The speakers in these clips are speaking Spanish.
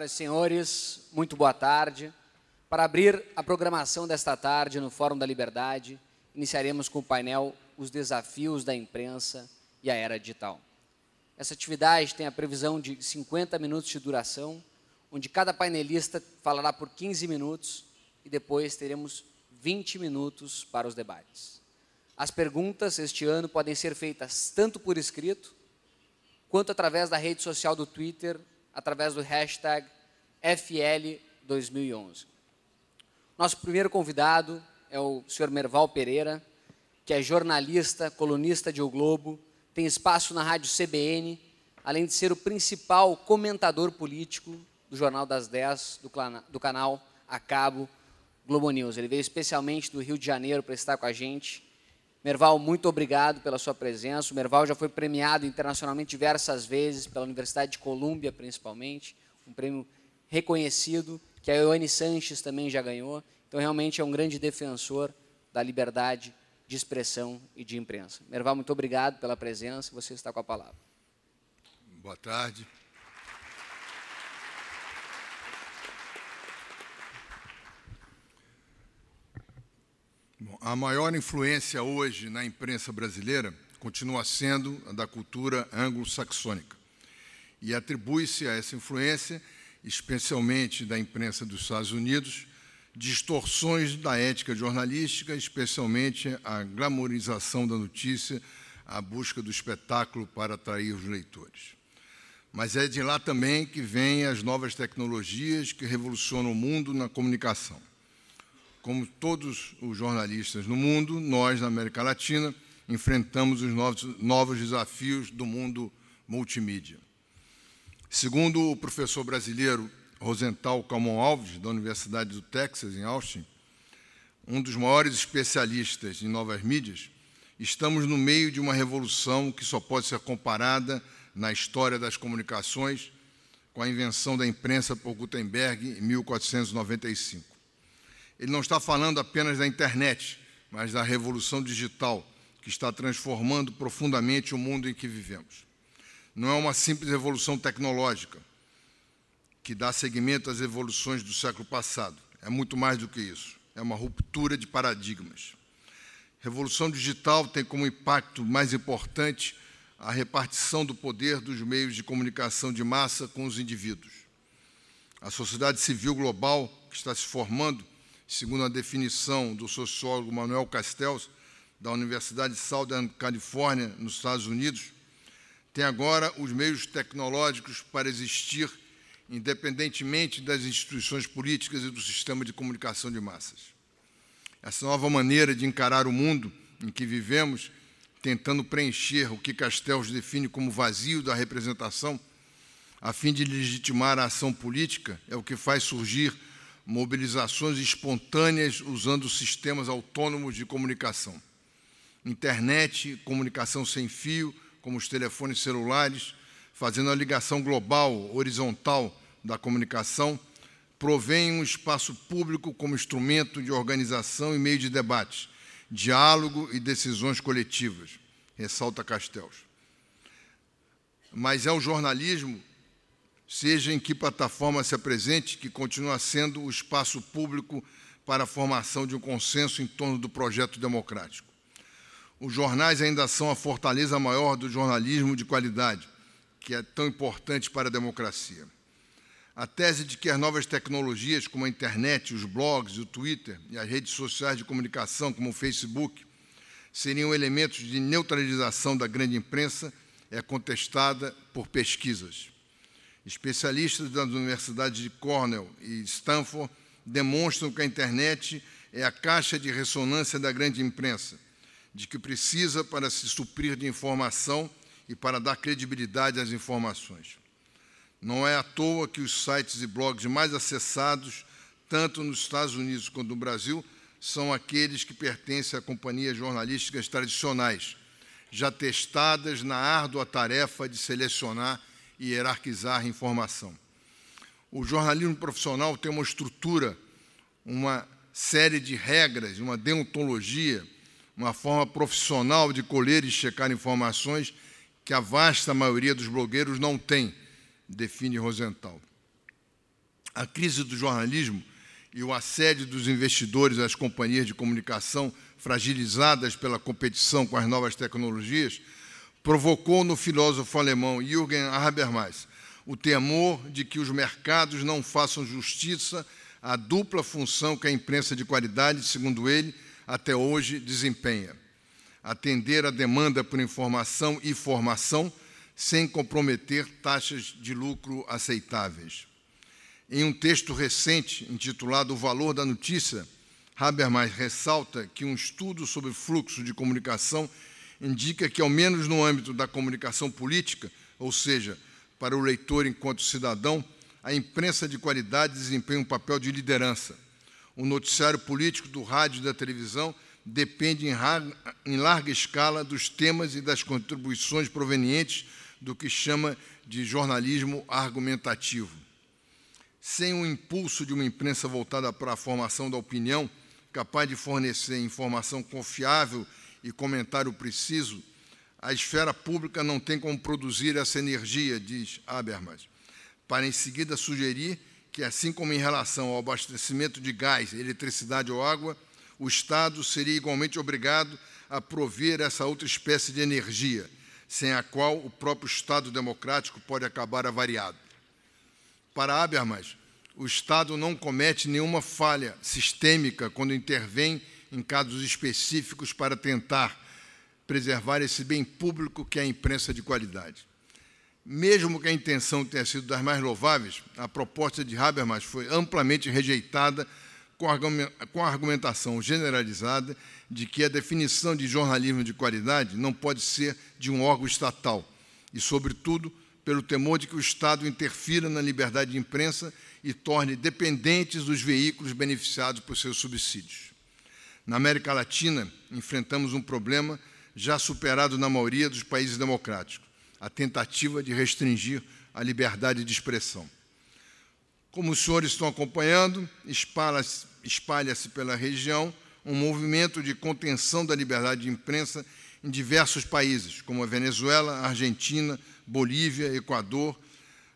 Senhoras e senhores, muito boa tarde. Para abrir a programação desta tarde no Fórum da Liberdade, iniciaremos com o painel Os Desafios da Imprensa e a Era Digital. Essa atividade tem a previsão de 50 minutos de duração, onde cada painelista falará por 15 minutos e depois teremos 20 minutos para os debates. As perguntas este ano podem ser feitas tanto por escrito, quanto através da rede social do Twitter, através do hashtag FL2011. Nosso primeiro convidado é o senhor Merval Pereira, que é jornalista, colunista de O Globo, tem espaço na rádio CBN, além de ser o principal comentador político do Jornal das 10, do canal a cabo Globo News. Ele veio especialmente do Rio de Janeiro para estar com a gente. Merval, muito obrigado pela sua presença. O Merval já foi premiado internacionalmente diversas vezes, pela Universidade de Colômbia, principalmente, um prêmio reconhecido, que a Ioane Sanches também já ganhou. Então, realmente é um grande defensor da liberdade de expressão e de imprensa. Merval, muito obrigado pela presença. Você está com a palavra. Boa tarde. Bom, a maior influência hoje na imprensa brasileira continua sendo a da cultura anglo-saxônica. E atribui-se a essa influência, especialmente da imprensa dos Estados Unidos, distorções da ética jornalística, especialmente a glamorização da notícia, a busca do espetáculo para atrair os leitores. Mas é de lá também que vêm as novas tecnologias que revolucionam o mundo na comunicação. Como todos os jornalistas no mundo, nós, na América Latina, enfrentamos os novos desafios do mundo multimídia. Segundo o professor brasileiro Rosenthal Calmon Alves, da Universidade do Texas, em Austin, um dos maiores especialistas em novas mídias, estamos no meio de uma revolução que só pode ser comparada na história das comunicações com a invenção da imprensa por Gutenberg em 1495. Ele não está falando apenas da internet, mas da revolução digital, que está transformando profundamente o mundo em que vivemos. Não é uma simples revolução tecnológica, que dá seguimento às evoluções do século passado. É muito mais do que isso. É uma ruptura de paradigmas. Revolução digital tem como impacto mais importante a repartição do poder dos meios de comunicação de massa com os indivíduos. A sociedade civil global que está se formando, segundo a definição do sociólogo Manuel Castells, da Universidade de Southern California, nos Estados Unidos, tem agora os meios tecnológicos para existir independentemente das instituições políticas e do sistema de comunicação de massas. Essa nova maneira de encarar o mundo em que vivemos, tentando preencher o que Castells define como vazio da representação, a fim de legitimar a ação política, é o que faz surgir mobilizações espontâneas usando sistemas autônomos de comunicação. Internet, comunicação sem fio, como os telefones celulares, fazendo a ligação global, horizontal da comunicação, provém um espaço público como instrumento de organização e meio de debate, diálogo e decisões coletivas, ressalta Castells. Mas é o jornalismo, seja em que plataforma se apresente, que continua sendo o espaço público para a formação de um consenso em torno do projeto democrático. Os jornais ainda são a fortaleza maior do jornalismo de qualidade, que é tão importante para a democracia. A tese de que as novas tecnologias, como a internet, os blogs, o Twitter e as redes sociais de comunicação, como o Facebook, seriam elementos de neutralização da grande imprensa, é contestada por pesquisas. Especialistas das universidades de Cornell e Stanford demonstram que a internet é a caixa de ressonância da grande imprensa, de que precisa para se suprir de informação e para dar credibilidade às informações. Não é à toa que os sites e blogs mais acessados, tanto nos Estados Unidos quanto no Brasil, são aqueles que pertencem a companhias jornalísticas tradicionais, já testadas na árdua tarefa de selecionar e hierarquizar informação. O jornalismo profissional tem uma estrutura, uma série de regras, uma deontologia, uma forma profissional de colher e checar informações que a vasta maioria dos blogueiros não tem, define Rosenthal. A crise do jornalismo e o assédio dos investidores às companhias de comunicação fragilizadas pela competição com as novas tecnologias provocou no filósofo alemão Jürgen Habermas o temor de que os mercados não façam justiça à dupla função que a imprensa de qualidade, segundo ele, até hoje desempenha: atender à demanda por informação e formação sem comprometer taxas de lucro aceitáveis. Em um texto recente, intitulado O Valor da Notícia, Habermas ressalta que um estudo sobre fluxo de comunicação indica que, ao menos no âmbito da comunicação política, ou seja, para o leitor enquanto cidadão, a imprensa de qualidade desempenha um papel de liderança. O noticiário político do rádio e da televisão depende em larga escala dos temas e das contribuições provenientes do que chama de jornalismo argumentativo. Sem o impulso de uma imprensa voltada para a formação da opinião, capaz de fornecer informação confiável e comentário preciso, a esfera pública não tem como produzir essa energia, diz Habermas, para em seguida sugerir que, assim como em relação ao abastecimento de gás, eletricidade ou água, o Estado seria igualmente obrigado a prover essa outra espécie de energia, sem a qual o próprio Estado democrático pode acabar avariado. Para Habermas, o Estado não comete nenhuma falha sistêmica quando intervém em casos específicos para tentar preservar esse bem público que é a imprensa de qualidade. Mesmo que a intenção tenha sido das mais louváveis, a proposta de Habermas foi amplamente rejeitada com a argumentação generalizada de que a definição de jornalismo de qualidade não pode ser de um órgão estatal e, sobretudo, pelo temor de que o Estado interfira na liberdade de imprensa e torne dependentes os veículos beneficiados por seus subsídios. Na América Latina, enfrentamos um problema já superado na maioria dos países democráticos: a tentativa de restringir a liberdade de expressão. Como os senhores estão acompanhando, espalha-se pela região um movimento de contenção da liberdade de imprensa em diversos países, como a Venezuela, Argentina, Bolívia, Equador,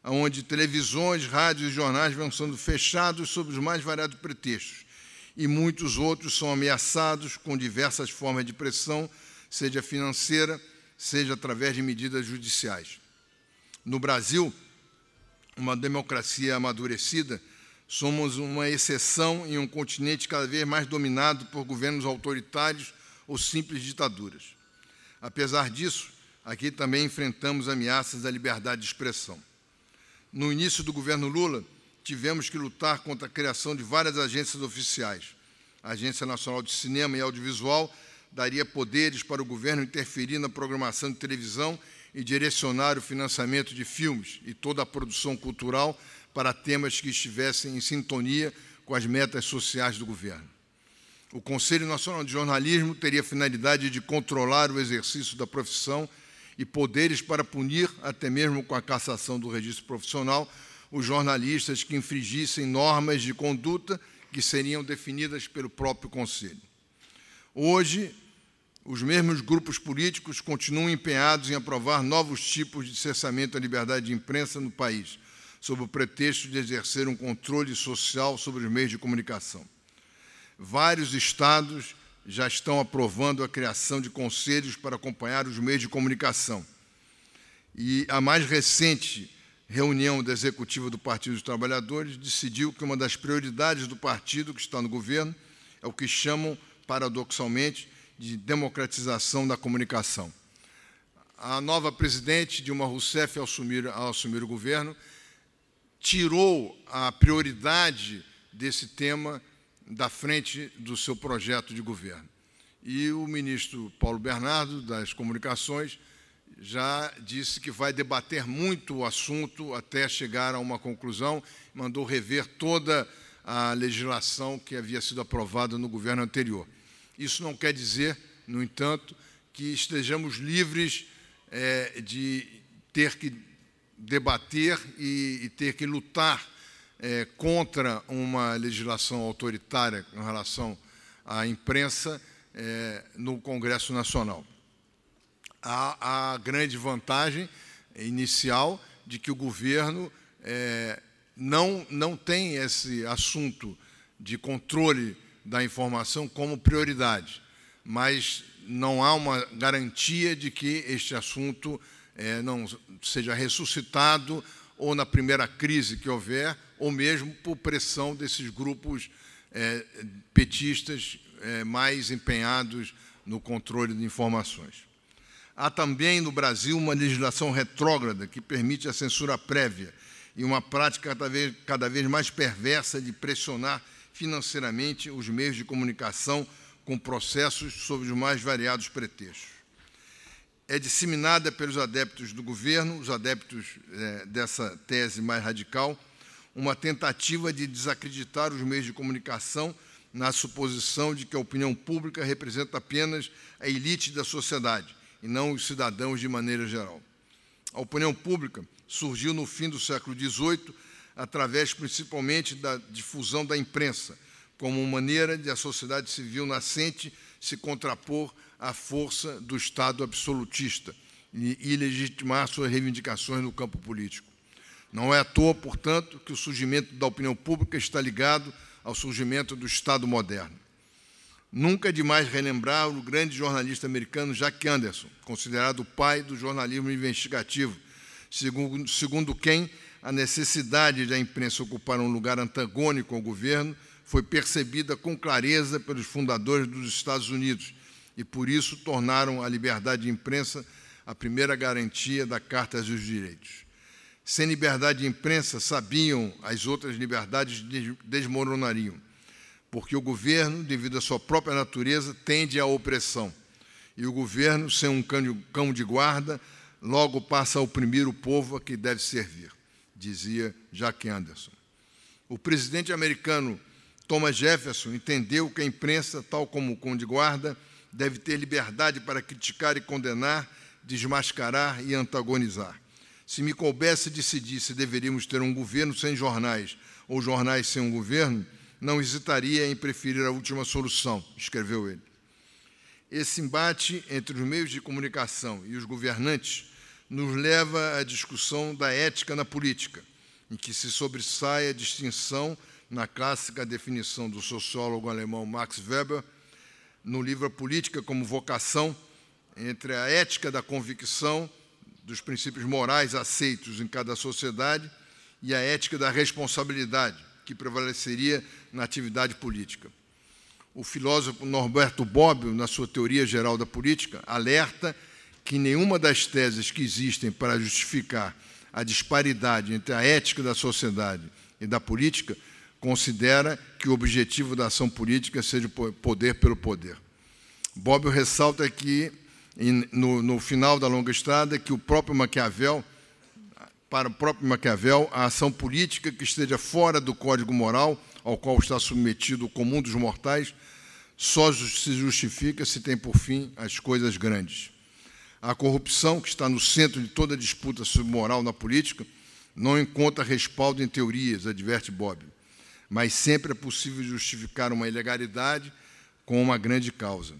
onde televisões, rádios e jornais vão sendo fechados sob os mais variados pretextos, e muitos outros são ameaçados com diversas formas de pressão, seja financeira, seja através de medidas judiciais. No Brasil, uma democracia amadurecida, somos uma exceção em um continente cada vez mais dominado por governos autoritários ou simples ditaduras. Apesar disso, aqui também enfrentamos ameaças à liberdade de expressão. No início do governo Lula, tivemos que lutar contra a criação de várias agências oficiais. A Agência Nacional de Cinema e Audiovisual daria poderes para o governo interferir na programação de televisão e direcionar o financiamento de filmes e toda a produção cultural para temas que estivessem em sintonia com as metas sociais do governo. O Conselho Nacional de Jornalismo teria a finalidade de controlar o exercício da profissão e poderes para punir, até mesmo com a cassação do registro profissional, os jornalistas que infringissem normas de conduta que seriam definidas pelo próprio Conselho. Hoje, os mesmos grupos políticos continuam empenhados em aprovar novos tipos de cessamento à liberdade de imprensa no país, sob o pretexto de exercer um controle social sobre os meios de comunicação. Vários estados já estão aprovando a criação de conselhos para acompanhar os meios de comunicação. E a mais recente reunião da executiva do Partido dos Trabalhadores decidiu que uma das prioridades do partido que está no governo é o que chamam, paradoxalmente, de democratização da comunicação. A nova presidente, Dilma Rousseff, ao assumir o governo, tirou a prioridade desse tema da frente do seu projeto de governo. E o ministro Paulo Bernardo, das Comunicações, já disse que vai debater muito o assunto até chegar a uma conclusão, mandou rever toda a legislação que havia sido aprovada no governo anterior. Isso não quer dizer, no entanto, que estejamos livres de ter que debater e ter que lutar contra uma legislação autoritária em relação à imprensa no Congresso Nacional. Há a grande vantagem inicial de que o governo não tem esse assunto de controle da informação como prioridade, mas não há uma garantia de que este assunto não seja ressuscitado ou na primeira crise que houver, ou mesmo por pressão desses grupos petistas mais empenhados no controle de informações. Há também no Brasil uma legislação retrógrada que permite a censura prévia e uma prática cada vez mais perversa de pressionar financeiramente os meios de comunicação com processos sob os mais variados pretextos. É disseminada pelos adeptos do governo, os adeptos dessa tese mais radical, uma tentativa de desacreditar os meios de comunicação na suposição de que a opinião pública representa apenas a elite da sociedade e não os cidadãos de maneira geral. A opinião pública surgiu no fim do século XVIII, através principalmente da difusão da imprensa, como maneira de a sociedade civil nascente se contrapor à força do Estado absolutista e legitimar suas reivindicações no campo político. Não é à toa, portanto, que o surgimento da opinião pública está ligado ao surgimento do Estado moderno. Nunca é demais relembrar o grande jornalista americano Jack Anderson, considerado o pai do jornalismo investigativo, segundo quem a necessidade da imprensa ocupar um lugar antagônico ao governo foi percebida com clareza pelos fundadores dos Estados Unidos e, por isso, tornaram a liberdade de imprensa a primeira garantia da Carta dos Direitos. Sem liberdade de imprensa, sabiam, as outras liberdades desmoronariam, porque o governo, devido à sua própria natureza, tende à opressão. E o governo, sem um cão de guarda, logo passa a oprimir o povo a que deve servir, dizia Jack Anderson. O presidente americano Thomas Jefferson entendeu que a imprensa, tal como o cão de guarda, deve ter liberdade para criticar e condenar, desmascarar e antagonizar. Se me coubesse decidir se deveríamos ter um governo sem jornais ou jornais sem um governo, não hesitaria em preferir a última solução, escreveu ele. Esse embate entre os meios de comunicação e os governantes nos leva à discussão da ética na política, em que se sobressai a distinção, na clássica definição do sociólogo alemão Max Weber, no livro A Política como Vocação, entre a ética da convicção dos princípios morais aceitos em cada sociedade e a ética da responsabilidade, que prevaleceria na atividade política. O filósofo Norberto Bobbio, na sua Teoria Geral da Política, alerta que nenhuma das teses que existem para justificar a disparidade entre a ética da sociedade e da política considera que o objetivo da ação política seja o poder pelo poder. Bobbio ressalta que, no final da longa estrada, que para o próprio Maquiavel, a ação política que esteja fora do código moral ao qual está submetido o comum dos mortais só se justifica se tem por fim as coisas grandes. A corrupção, que está no centro de toda disputa sobre moral na política, não encontra respaldo em teorias, adverte Bobbio, mas sempre é possível justificar uma ilegalidade com uma grande causa.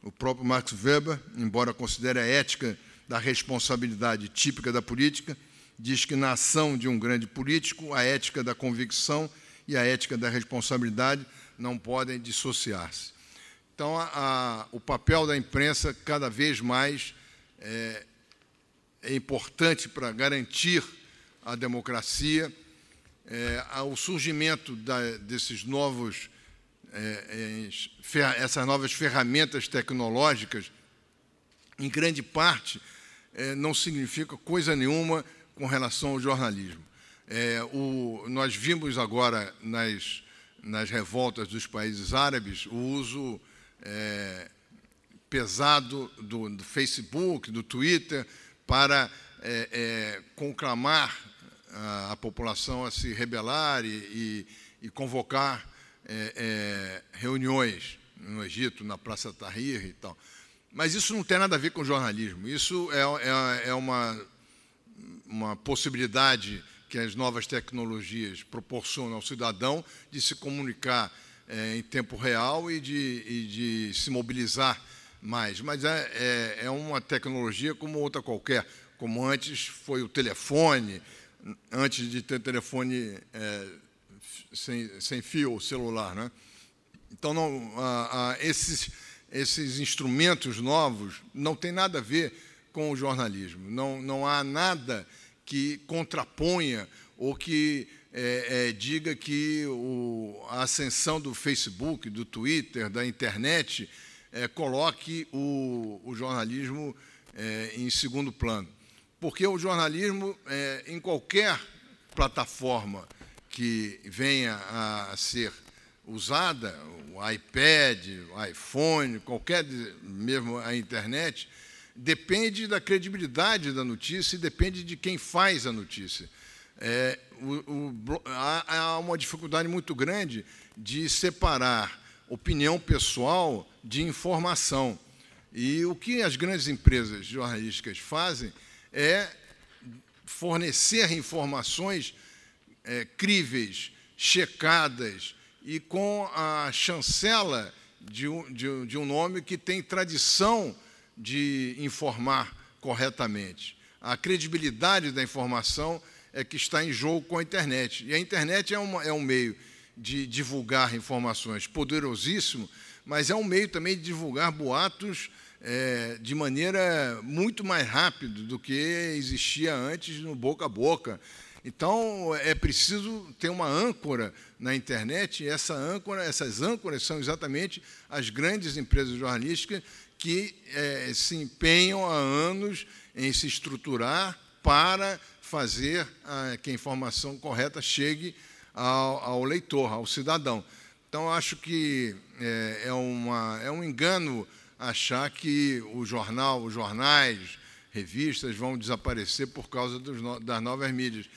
O próprio Max Weber, embora considere a ética da responsabilidade típica da política, diz que na ação de um grande político, a ética da convicção e a ética da responsabilidade não podem dissociar-se. Então, o papel da imprensa cada vez mais é importante para garantir a democracia, o surgimento desses novos, essas novas ferramentas tecnológicas, em grande parte, não significa coisa nenhuma com relação ao jornalismo. Nós vimos agora nas revoltas dos países árabes o uso pesado do Facebook, do Twitter, para conclamar a população a se rebelar e convocar reuniões no Egito, na Praça Tahrir e tal. Mas isso não tem nada a ver com jornalismo. Isso é uma possibilidade que as novas tecnologias proporcionam ao cidadão de se comunicar em tempo real e de se mobilizar mais. Mas é uma tecnologia como outra qualquer, como antes foi o telefone, antes de ter telefone sem fio celular, né? Então, esses instrumentos novos não têm nada a ver com o jornalismo. Não há nada que contraponha ou que diga que a ascensão do Facebook, do Twitter, da internet, coloque o jornalismo em segundo plano. Porque o jornalismo, em qualquer plataforma que venha a ser usada, o iPad, o iPhone, qualquer, mesmo a internet, depende da credibilidade da notícia e depende de quem faz a notícia. Há uma dificuldade muito grande de separar opinião pessoal de informação. E o que as grandes empresas jornalísticas fazem é fornecer informações críveis, checadas e com a chancela de um nome que tem tradição de informar corretamente. A credibilidade da informação é que está em jogo com a internet. E a internet é um meio de divulgar informações poderosíssimo, mas é um meio também de divulgar boatos de maneira muito mais rápida do que existia antes no boca a boca. Então, é preciso ter uma âncora na internet, e essas âncoras são exatamente as grandes empresas jornalísticas que se empenham há anos em se estruturar para fazer que a informação correta chegue ao leitor, ao cidadão. Então, acho que é um engano achar que os jornais, revistas vão desaparecer por causa das novas mídias.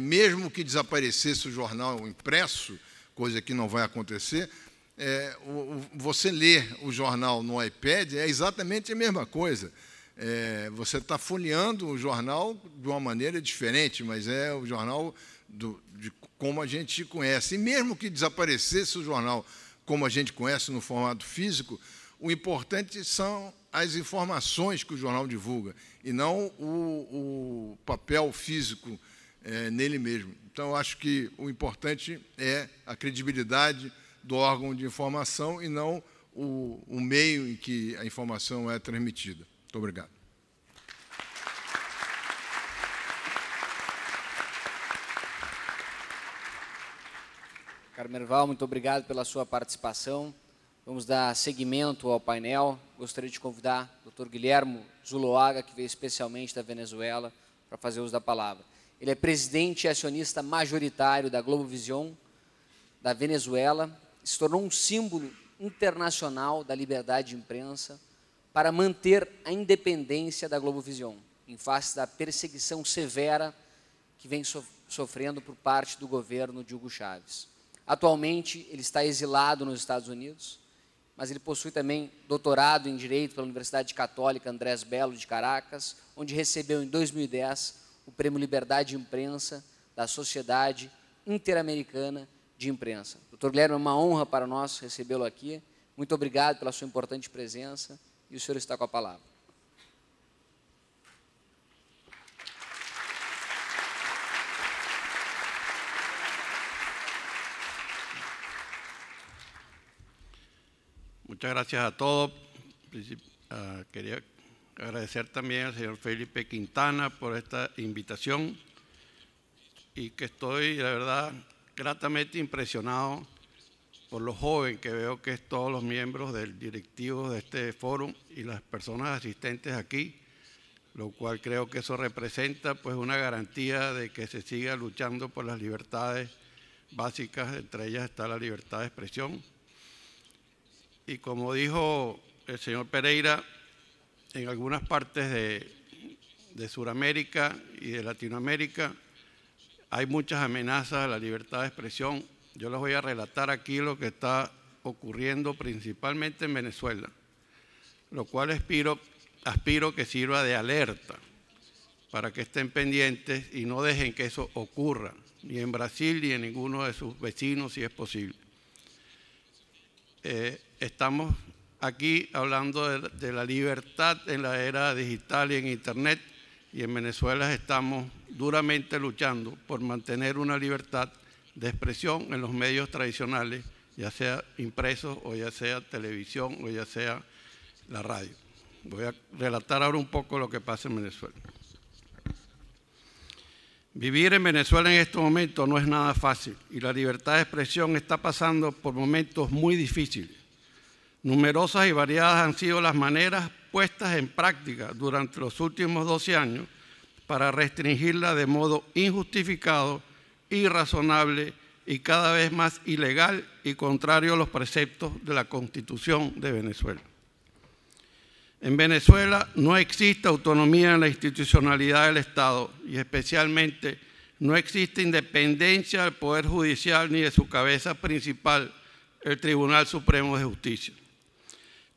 Mesmo que desaparecesse o jornal impresso, coisa que não vai acontecer, você ler o jornal no iPad é exatamente a mesma coisa. Você está folheando o jornal de uma maneira diferente, mas é o jornal de como a gente conhece. E mesmo que desaparecesse o jornal como a gente conhece no formato físico, o importante são as informações que o jornal divulga, e não o papel físico nele mesmo. Então, eu acho que o importante é a credibilidade do órgão de informação e não o meio em que a informação é transmitida. Muito obrigado. Caro Merval, muito obrigado pela sua participação. Vamos dar seguimento ao painel. Gostaria de convidar o Dr. Guilhermo Zuloaga, que veio especialmente da Venezuela, para fazer uso da palavra. Ele é presidente e acionista majoritário da Globovision, da Venezuela, se tornou um símbolo internacional da liberdade de imprensa para manter a independência da Globovision, em face da perseguição severa que vem sofrendo por parte do governo de Hugo Chávez. Atualmente, ele está exilado nos Estados Unidos, mas ele possui também doutorado em Direito pela Universidade Católica Andrés Bello de Caracas, onde recebeu em 2010 o Prêmio Liberdade de Imprensa da Sociedade Interamericana de Imprensa. Dr. Guilherme, é uma honra para nós recebê-lo aqui. Muito obrigado pela sua importante presença e o senhor está com a palavra. Muchas gracias a todos. Quería agradecer también al señor Felipe Quintana por esta invitación y que estoy, la verdad, gratamente impresionado por lo joven que veo que es todos los miembros del directivo de este foro y las personas asistentes aquí, lo cual creo que eso representa pues una garantía de que se siga luchando por las libertades básicas, entre ellas está la libertad de expresión. Y como dijo el señor Pereira, en algunas partes de Sudamérica y de Latinoamérica hay muchas amenazas a la libertad de expresión. Yo les voy a relatar aquí lo que está ocurriendo principalmente en Venezuela, lo cual aspiro que sirva de alerta para que estén pendientes y no dejen que eso ocurra, ni en Brasil ni en ninguno de sus vecinos, si es posible. Estamos aquí hablando de la libertad en la era digital y en Internet, y en Venezuela estamos duramente luchando por mantener una libertad de expresión en los medios tradicionales, ya sea impresos o ya sea televisión o ya sea la radio. Voy a relatar ahora un poco lo que pasa en Venezuela. Vivir en Venezuela en estos momentos no es nada fácil y la libertad de expresión está pasando por momentos muy difíciles. Numerosas y variadas han sido las maneras puestas en práctica durante los últimos 12 años para restringirla de modo injustificado, irrazonable y cada vez más ilegal y contrario a los preceptos de la Constitución de Venezuela. En Venezuela no existe autonomía en la institucionalidad del Estado y especialmente no existe independencia del Poder Judicial ni de su cabeza principal, el Tribunal Supremo de Justicia,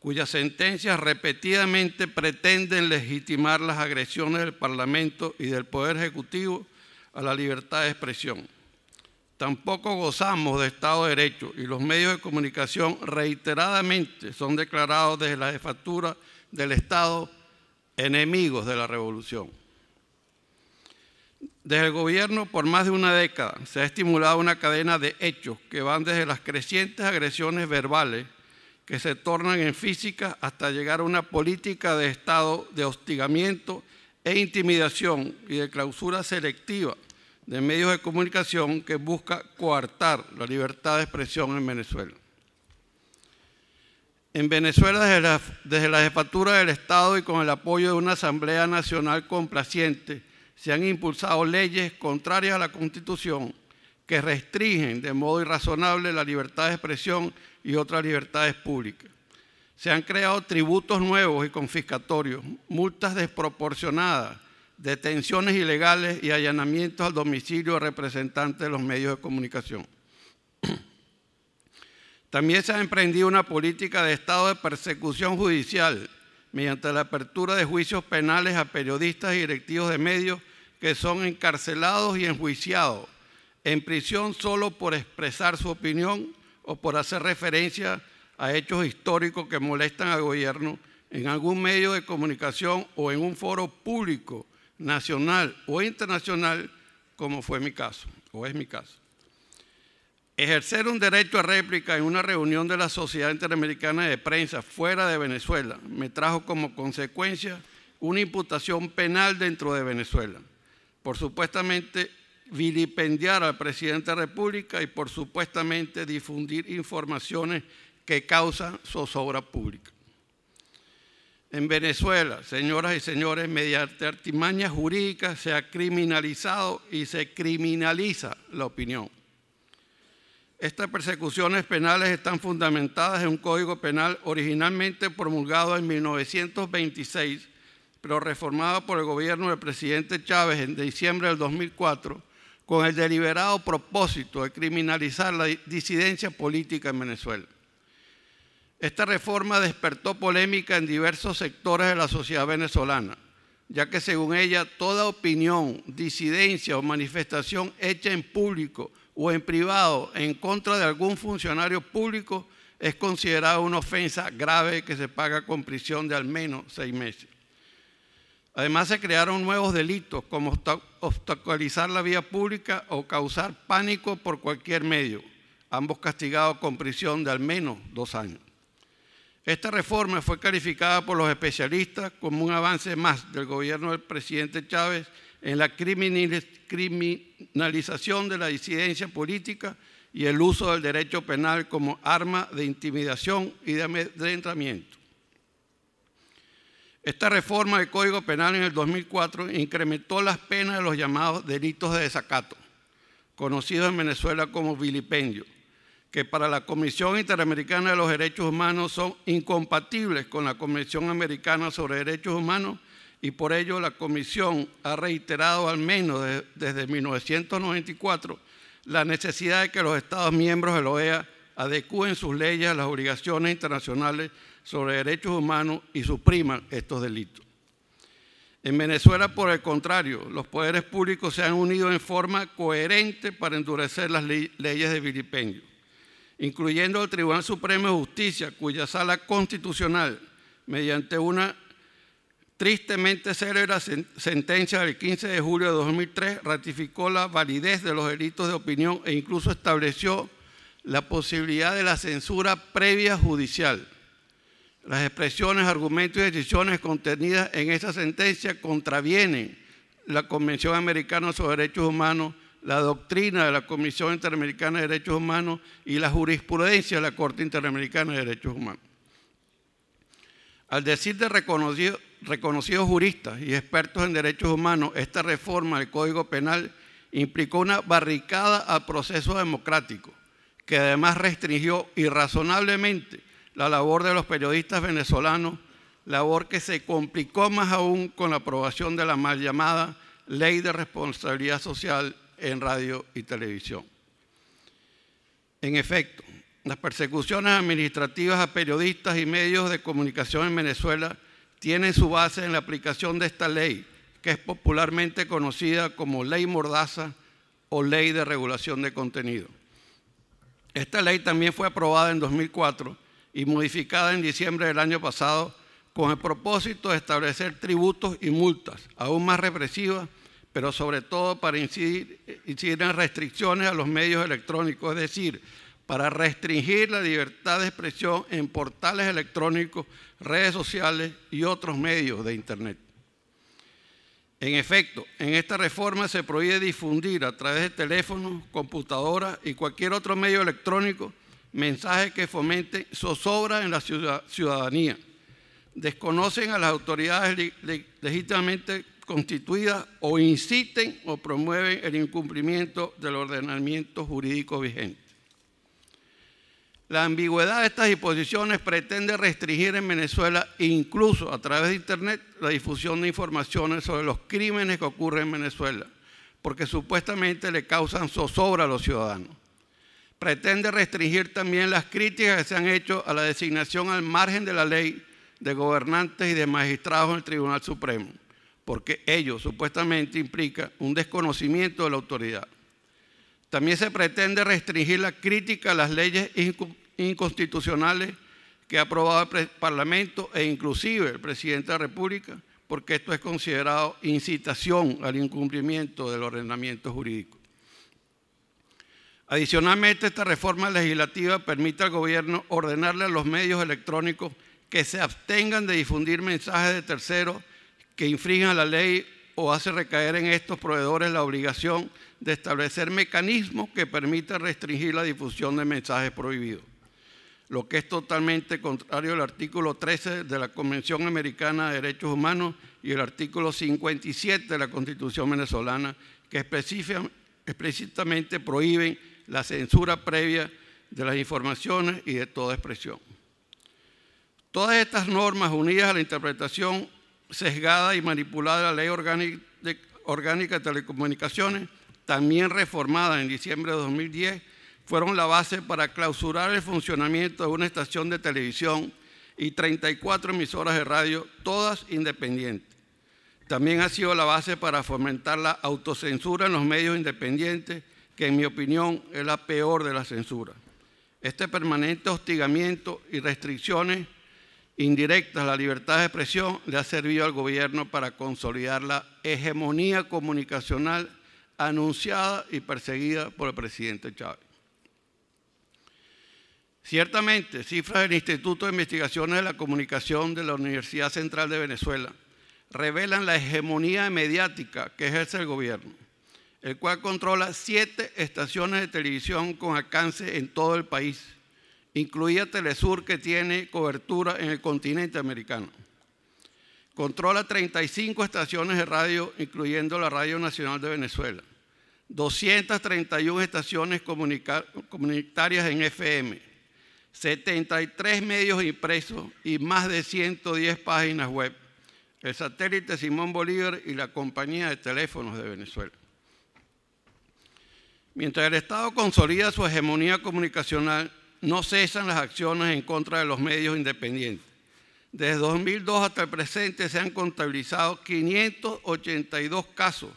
cuyas sentencias repetidamente pretenden legitimar las agresiones del Parlamento y del Poder Ejecutivo a la libertad de expresión. Tampoco gozamos de Estado de Derecho y los medios de comunicación reiteradamente son declarados desde la jefatura del Estado enemigos de la revolución. Desde el gobierno, por más de una década, se ha estimulado una cadena de hechos que van desde las crecientes agresiones verbales que se tornan en físicas hasta llegar a una política de Estado de hostigamiento e intimidación y de clausura selectiva de medios de comunicación que busca coartar la libertad de expresión en Venezuela. En Venezuela, desde la jefatura del Estado y con el apoyo de una Asamblea Nacional complaciente, se han impulsado leyes contrarias a la Constitución que restringen de modo irrazonable la libertad de expresión y otras libertades públicas. Se han creado tributos nuevos y confiscatorios, multas desproporcionadas, detenciones ilegales y allanamientos al domicilio de representantes de los medios de comunicación. También se ha emprendido una política de estado de persecución judicial mediante la apertura de juicios penales a periodistas y directivos de medios que son encarcelados y enjuiciados en prisión solo por expresar su opinión o por hacer referencia a hechos históricos que molestan al gobierno en algún medio de comunicación o en un foro público, nacional o internacional, como fue mi caso, o es mi caso. Ejercer un derecho a réplica en una reunión de la Sociedad Interamericana de Prensa fuera de Venezuela me trajo como consecuencia una imputación penal dentro de Venezuela, por supuestamente vilipendiar al presidente de la República y por supuestamente difundir informaciones que causan zozobra pública. En Venezuela, señoras y señores, mediante artimañas jurídicas se ha criminalizado y se criminaliza la opinión. Estas persecuciones penales están fundamentadas en un código penal originalmente promulgado en 1926, pero reformado por el gobierno del presidente Chávez en diciembre del 2004, con el deliberado propósito de criminalizar la disidencia política en Venezuela. Esta reforma despertó polémica en diversos sectores de la sociedad venezolana, ya que según ella toda opinión, disidencia o manifestación hecha en público o en privado en contra de algún funcionario público es considerada una ofensa grave que se paga con prisión de al menos 6 meses. Además, se crearon nuevos delitos como obstaculizar la vía pública o causar pánico por cualquier medio, ambos castigados con prisión de al menos 2 años. Esta reforma fue calificada por los especialistas como un avance más del gobierno del presidente Chávez en la criminalización de la disidencia política y el uso del derecho penal como arma de intimidación y de amedrentamiento. Esta reforma del Código Penal en el 2004 incrementó las penas de los llamados delitos de desacato, conocidos en Venezuela como vilipendio, que para la Comisión Interamericana de los Derechos Humanos son incompatibles con la Convención Americana sobre Derechos Humanos y por ello la Comisión ha reiterado al menos desde 1994 la necesidad de que los Estados miembros de la OEA adecúen sus leyes a las obligaciones internacionales sobre derechos humanos y supriman estos delitos. En Venezuela, por el contrario, los poderes públicos se han unido en forma coherente para endurecer las leyes de vilipendio, incluyendo el Tribunal Supremo de Justicia, cuya sala constitucional, mediante una tristemente célebre sentencia del 15 de julio de 2003 ratificó la validez de los delitos de opinión e incluso estableció la posibilidad de la censura previa judicial. Las expresiones, argumentos y decisiones contenidas en esta sentencia contravienen la Convención Americana sobre Derechos Humanos, la doctrina de la Comisión Interamericana de Derechos Humanos y la jurisprudencia de la Corte Interamericana de Derechos Humanos. Al decir de reconocidos juristas y expertos en derechos humanos, esta reforma del Código Penal implicó una barricada al proceso democrático, que además restringió irrazonablemente la labor de los periodistas venezolanos, labor que se complicó más aún con la aprobación de la mal llamada Ley de Responsabilidad Social en Radio y Televisión. En efecto, las persecuciones administrativas a periodistas y medios de comunicación en Venezuela tienen su base en la aplicación de esta ley, que es popularmente conocida como Ley Mordaza o Ley de Regulación de Contenido. Esta ley también fue aprobada en 2004 y modificada en diciembre del año pasado con el propósito de establecer tributos y multas aún más represivas, pero sobre todo para incidir en restricciones a los medios electrónicos, es decir, para restringir la libertad de expresión en portales electrónicos, redes sociales y otros medios de Internet. En efecto, en esta reforma se prohíbe difundir a través de teléfonos, computadoras y cualquier otro medio electrónico mensajes que fomenten zozobra en la ciudadanía, desconocen a las autoridades legítimamente constituidas o inciten o promueven el incumplimiento del ordenamiento jurídico vigente. La ambigüedad de estas disposiciones pretende restringir en Venezuela, incluso a través de Internet, la difusión de informaciones sobre los crímenes que ocurren en Venezuela, porque supuestamente le causan zozobra a los ciudadanos. Pretende restringir también las críticas que se han hecho a la designación al margen de la ley de gobernantes y de magistrados en el Tribunal Supremo, porque ello supuestamente implica un desconocimiento de la autoridad. También se pretende restringir la crítica a las leyes inconstitucionales que ha aprobado el Parlamento e inclusive el Presidente de la República, porque esto es considerado incitación al incumplimiento del ordenamiento jurídico. Adicionalmente, esta reforma legislativa permite al gobierno ordenarle a los medios electrónicos que se abstengan de difundir mensajes de terceros que infrinjan la ley o hace recaer en estos proveedores la obligación de establecer mecanismos que permitan restringir la difusión de mensajes prohibidos, lo que es totalmente contrario al artículo 13 de la Convención Americana de Derechos Humanos y el artículo 57 de la Constitución venezolana, que explícitamente prohíben la censura previa de las informaciones y de toda expresión. Todas estas normas, unidas a la interpretación sesgada y manipulada de la Ley Orgánica de Telecomunicaciones, también reformada en diciembre de 2010, fueron la base para clausurar el funcionamiento de una estación de televisión y 34 emisoras de radio, todas independientes. También ha sido la base para fomentar la autocensura en los medios independientes, que en mi opinión es la peor de la censura. Este permanente hostigamiento y restricciones indirectas a la libertad de expresión le ha servido al gobierno para consolidar la hegemonía comunicacional anunciada y perseguida por el presidente Chávez. Ciertamente, cifras del Instituto de Investigaciones de la Comunicación de la Universidad Central de Venezuela revelan la hegemonía mediática que ejerce el gobierno, el cual controla 7 estaciones de televisión con alcance en todo el país, incluida Telesur, que tiene cobertura en el continente americano. Controla 35 estaciones de radio, incluyendo la Radio Nacional de Venezuela, 231 estaciones comunitarias en FM, 73 medios impresos y más de 110 páginas web, el satélite Simón Bolívar y la Compañía de Teléfonos de Venezuela. Mientras el Estado consolida su hegemonía comunicacional, no cesan las acciones en contra de los medios independientes. Desde 2002 hasta el presente se han contabilizado 582 casos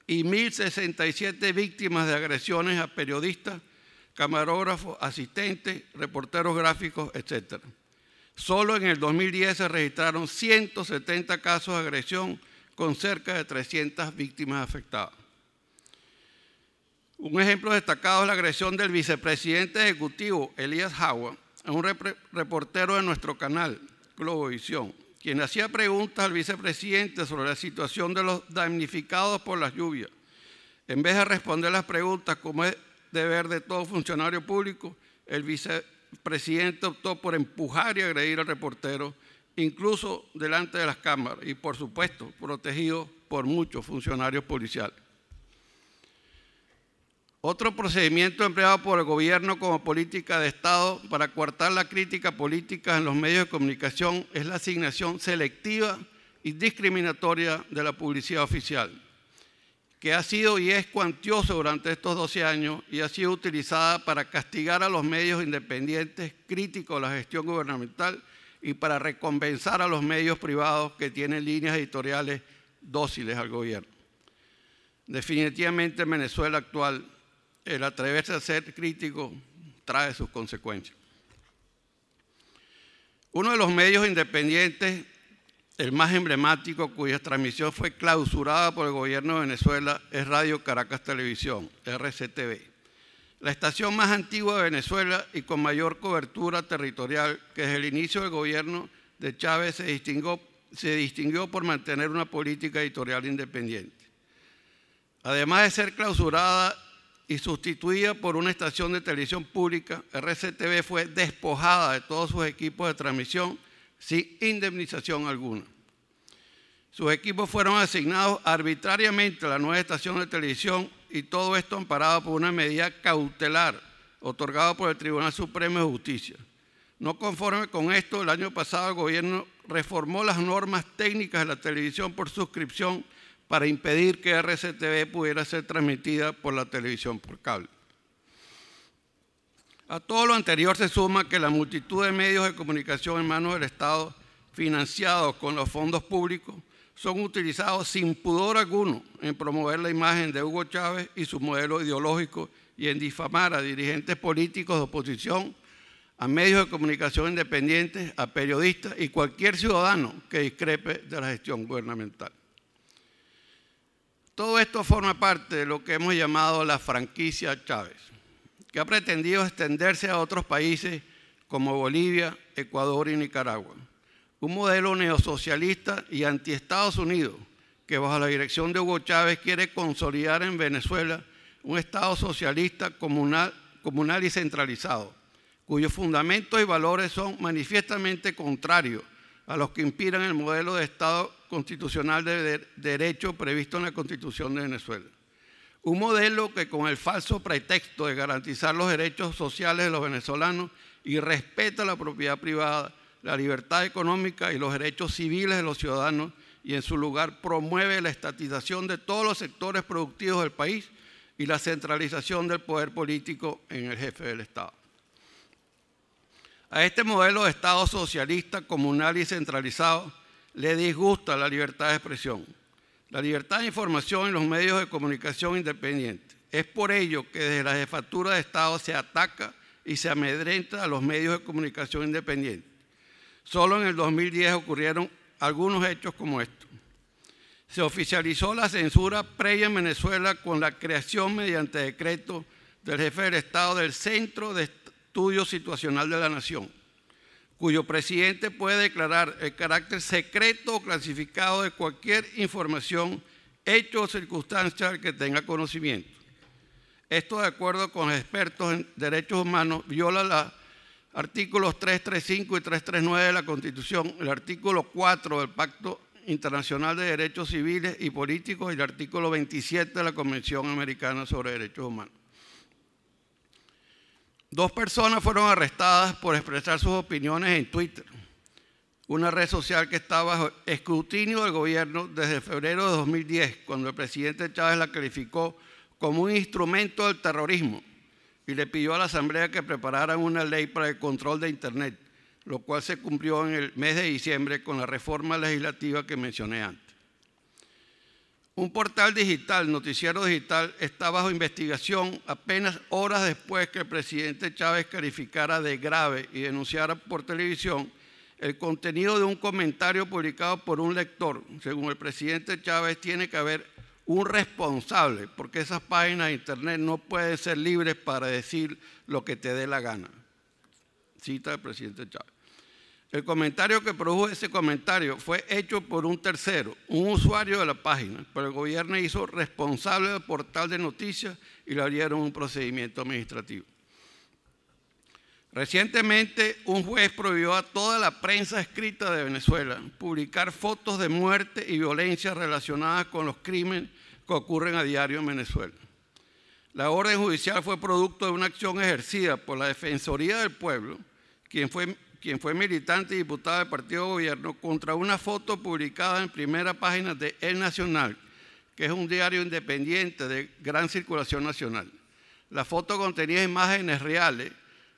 y 1.067 víctimas de agresiones a periodistas, camarógrafos, asistentes, reporteros gráficos, etc. Solo en el 2010 se registraron 170 casos de agresión con cerca de 300 víctimas afectadas. Un ejemplo destacado es la agresión del vicepresidente ejecutivo, Elías Jagua, a un reportero de nuestro canal, Globovisión, quien hacía preguntas al vicepresidente sobre la situación de los damnificados por las lluvias. En vez de responder las preguntas como es deber de todo funcionario público, el vicepresidente optó por empujar y agredir al reportero, incluso delante de las cámaras y, por supuesto, protegido por muchos funcionarios policiales. Otro procedimiento empleado por el gobierno como política de Estado para coartar la crítica política en los medios de comunicación es la asignación selectiva y discriminatoria de la publicidad oficial, que ha sido y es cuantiosa durante estos 12 años y ha sido utilizada para castigar a los medios independientes críticos de la gestión gubernamental y para recompensar a los medios privados que tienen líneas editoriales dóciles al gobierno. Definitivamente en Venezuela actual, el atreverse a ser crítico trae sus consecuencias. Uno de los medios independientes, el más emblemático, cuya transmisión fue clausurada por el gobierno de Venezuela, es Radio Caracas Televisión, RCTV. La estación más antigua de Venezuela y con mayor cobertura territorial, que desde el inicio del gobierno de Chávez se distinguió por mantener una política editorial independiente. Además de ser clausurada y sustituida por una estación de televisión pública, RCTV fue despojada de todos sus equipos de transmisión sin indemnización alguna. Sus equipos fueron asignados arbitrariamente a la nueva estación de televisión y todo esto amparado por una medida cautelar otorgada por el Tribunal Supremo de Justicia. No conforme con esto, el año pasado el gobierno reformó las normas técnicas de la televisión por suscripción para impedir que RCTV pudiera ser transmitida por la televisión por cable. A todo lo anterior se suma que la multitud de medios de comunicación en manos del Estado, financiados con los fondos públicos, son utilizados sin pudor alguno en promover la imagen de Hugo Chávez y su modelo ideológico y en difamar a dirigentes políticos de oposición, a medios de comunicación independientes, a periodistas y cualquier ciudadano que discrepe de la gestión gubernamental. Todo esto forma parte de lo que hemos llamado la franquicia Chávez, que ha pretendido extenderse a otros países como Bolivia, Ecuador y Nicaragua. Un modelo neosocialista y anti-Estados Unidos que bajo la dirección de Hugo Chávez quiere consolidar en Venezuela un Estado socialista comunal y centralizado, cuyos fundamentos y valores son manifiestamente contrarios a los que inspiran el modelo de Estado constitucional de derecho previsto en la Constitución de Venezuela. Un modelo que con el falso pretexto de garantizar los derechos sociales de los venezolanos y respeta la propiedad privada, la libertad económica y los derechos civiles de los ciudadanos y en su lugar promueve la estatización de todos los sectores productivos del país y la centralización del poder político en el jefe del Estado. A este modelo de Estado socialista, comunal y centralizado le disgusta la libertad de expresión, la libertad de información en los medios de comunicación independientes. Es por ello que desde la jefatura de Estado se ataca y se amedrenta a los medios de comunicación independientes. Solo en el 2010 ocurrieron algunos hechos como estos. Se oficializó la censura previa en Venezuela con la creación mediante decreto del jefe del Estado del Centro de Estudio Situacional de la Nación, cuyo presidente puede declarar el carácter secreto o clasificado de cualquier información, hecho o circunstancia del que tenga conocimiento. Esto, de acuerdo con los expertos en derechos humanos, viola los artículos 335 y 339 de la Constitución, el artículo 4 del Pacto Internacional de Derechos Civiles y Políticos y el artículo 27 de la Convención Americana sobre Derechos Humanos. 2 personas fueron arrestadas por expresar sus opiniones en Twitter, una red social que está bajo escrutinio del gobierno desde febrero de 2010, cuando el presidente Chávez la calificó como un instrumento del terrorismo y le pidió a la Asamblea que prepararan una ley para el control de Internet, lo cual se cumplió en el mes de diciembre con la reforma legislativa que mencioné antes. Un portal digital, Noticiero Digital, está bajo investigación apenas horas después que el presidente Chávez calificara de grave y denunciara por televisión el contenido de un comentario publicado por un lector. Según el presidente Chávez, tiene que haber un responsable, porque esas páginas de internet no pueden ser libres para decir lo que te dé la gana. Cita del presidente Chávez. El comentario que produjo ese comentario fue hecho por un tercero, un usuario de la página, pero el gobierno hizo responsable del portal de noticias y le abrieron un procedimiento administrativo. Recientemente, un juez prohibió a toda la prensa escrita de Venezuela publicar fotos de muerte y violencia relacionadas con los crímenes que ocurren a diario en Venezuela. La orden judicial fue producto de una acción ejercida por la Defensoría del Pueblo, quien fue militante y diputado del partido de gobierno, contra una foto publicada en primera página de El Nacional, que es un diario independiente de gran circulación nacional. La foto contenía imágenes reales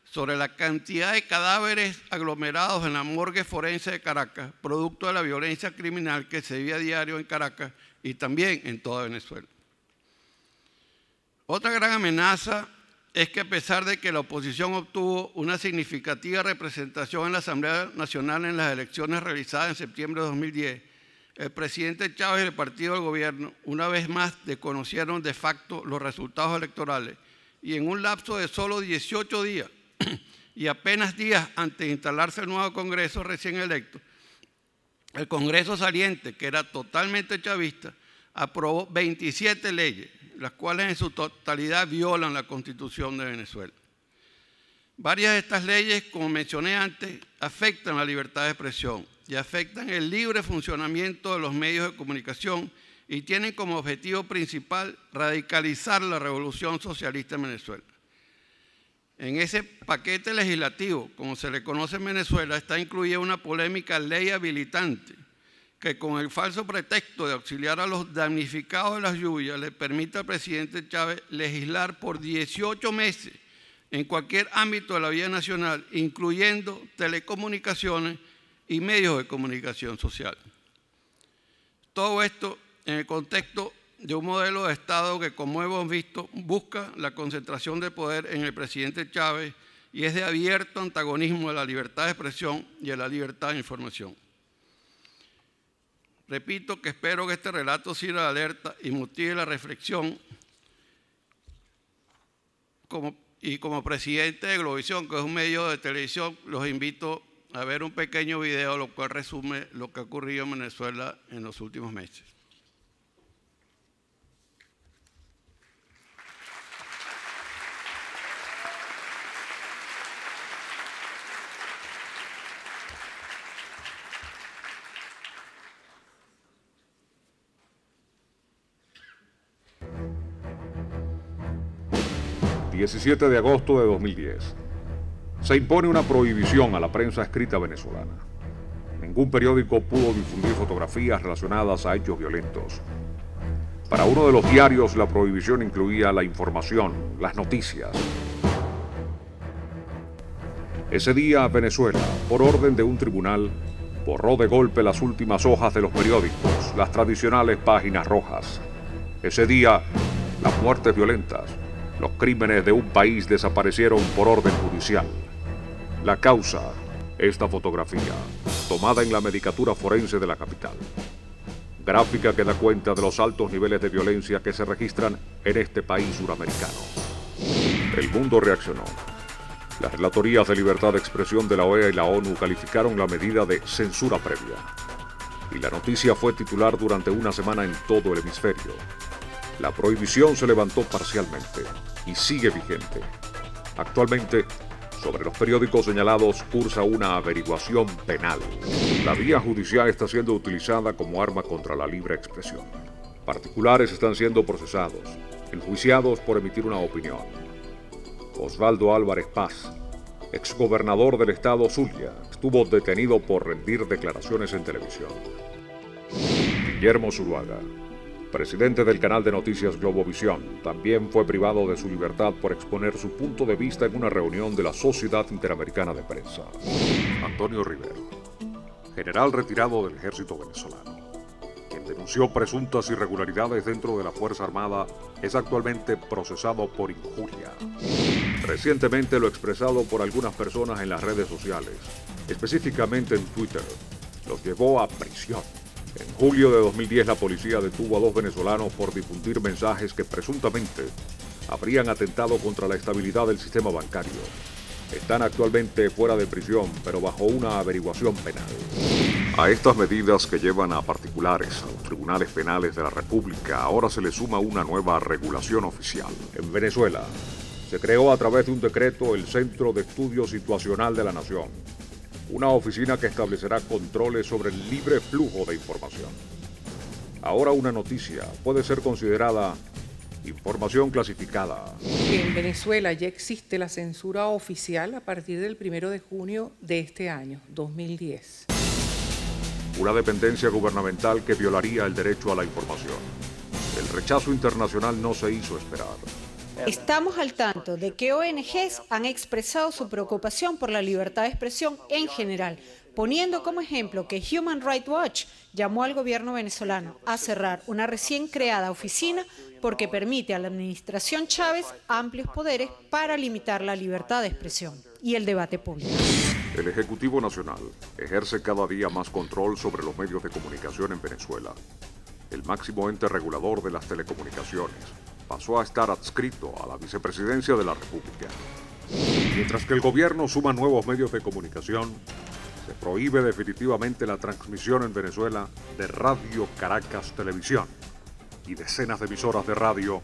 sobre la cantidad de cadáveres aglomerados en la morgue forense de Caracas, producto de la violencia criminal que se vive a diario en Caracas y también en toda Venezuela. Otra gran amenaza es que, a pesar de que la oposición obtuvo una significativa representación en la Asamblea Nacional en las elecciones realizadas en septiembre de 2010, el presidente Chávez y el partido del gobierno una vez más desconocieron de facto los resultados electorales y en un lapso de solo 18 días y apenas días antes de instalarse el nuevo Congreso recién electo, el Congreso saliente, que era totalmente chavista, aprobó 27 leyes, las cuales en su totalidad violan la Constitución de Venezuela. Varias de estas leyes, como mencioné antes, afectan la libertad de expresión y afectan el libre funcionamiento de los medios de comunicación y tienen como objetivo principal radicalizar la revolución socialista en Venezuela. En ese paquete legislativo, como se le conoce en Venezuela, está incluida una polémica ley habilitante que, con el falso pretexto de auxiliar a los damnificados de las lluvias, le permite al presidente Chávez legislar por 18 meses en cualquier ámbito de la vida nacional, incluyendo telecomunicaciones y medios de comunicación social. Todo esto en el contexto de un modelo de Estado que, como hemos visto, busca la concentración de poder en el presidente Chávez y es de abierto antagonismo de la libertad de expresión y de la libertad de información. Repito que espero que este relato sirva de alerta y motive la reflexión como presidente de Globovisión, que es un medio de televisión, los invito a ver un pequeño video, lo cual resume lo que ha ocurrido en Venezuela en los últimos meses. El 17 de agosto de 2010, se impone una prohibición a la prensa escrita venezolana. Ningún periódico pudo difundir fotografías relacionadas a hechos violentos. Para uno de los diarios, la prohibición incluía la información, las noticias. Ese día, Venezuela, por orden de un tribunal, borró de golpe las últimas hojas de los periódicos, las tradicionales páginas rojas. Ese día, las muertes violentas, los crímenes de un país desaparecieron por orden judicial. La causa, esta fotografía, tomada en la medicatura forense de la capital. Gráfica que da cuenta de los altos niveles de violencia que se registran en este país suramericano. El mundo reaccionó. Las relatorías de libertad de expresión de la OEA y la ONU calificaron la medida de censura previa. Y la noticia fue titular durante una semana en todo el hemisferio. La prohibición se levantó parcialmente y sigue vigente. Actualmente, sobre los periódicos señalados cursa una averiguación penal. La vía judicial está siendo utilizada como arma contra la libre expresión. Particulares están siendo procesados, enjuiciados por emitir una opinión. Osvaldo Álvarez Paz, exgobernador del estado Zulia, estuvo detenido por rendir declaraciones en televisión. Guillermo Zuluaga, presidente del canal de noticias Globovisión, también fue privado de su libertad por exponer su punto de vista en una reunión de la Sociedad Interamericana de Prensa. Antonio Rivero, general retirado del ejército venezolano, quien denunció presuntas irregularidades dentro de la Fuerza Armada, es actualmente procesado por injuria. Recientemente, lo expresado por algunas personas en las redes sociales específicamente en Twitter, los llevó a prisión. En julio de 2010 la policía detuvo a 2 venezolanos por difundir mensajes que presuntamente habrían atentado contra la estabilidad del sistema bancario. Están actualmente fuera de prisión, pero bajo una averiguación penal. A estas medidas que llevan a particulares a los tribunales penales de la República, ahora se le suma una nueva regulación oficial. En Venezuela, se creó a través de un decreto el Centro de Estudio Situacional de la Nación, una oficina que establecerá controles sobre el libre flujo de información. Ahora una noticia puede ser considerada información clasificada. En Venezuela ya existe la censura oficial a partir del 1 de junio de este año, 2010. Una dependencia gubernamental que violaría el derecho a la información. El rechazo internacional no se hizo esperar. Estamos al tanto de que ONGs han expresado su preocupación por la libertad de expresión en general, poniendo como ejemplo que Human Rights Watch llamó al gobierno venezolano a cerrar una recién creada oficina porque permite a la administración Chávez amplios poderes para limitar la libertad de expresión y el debate público. El Ejecutivo Nacional ejerce cada día más control sobre los medios de comunicación en Venezuela. El máximo ente regulador de las telecomunicaciones pasó a estar adscrito a la Vicepresidencia de la República. Mientras que el gobierno suma nuevos medios de comunicación, se prohíbe definitivamente la transmisión en Venezuela de Radio Caracas Televisión y decenas de emisoras de radio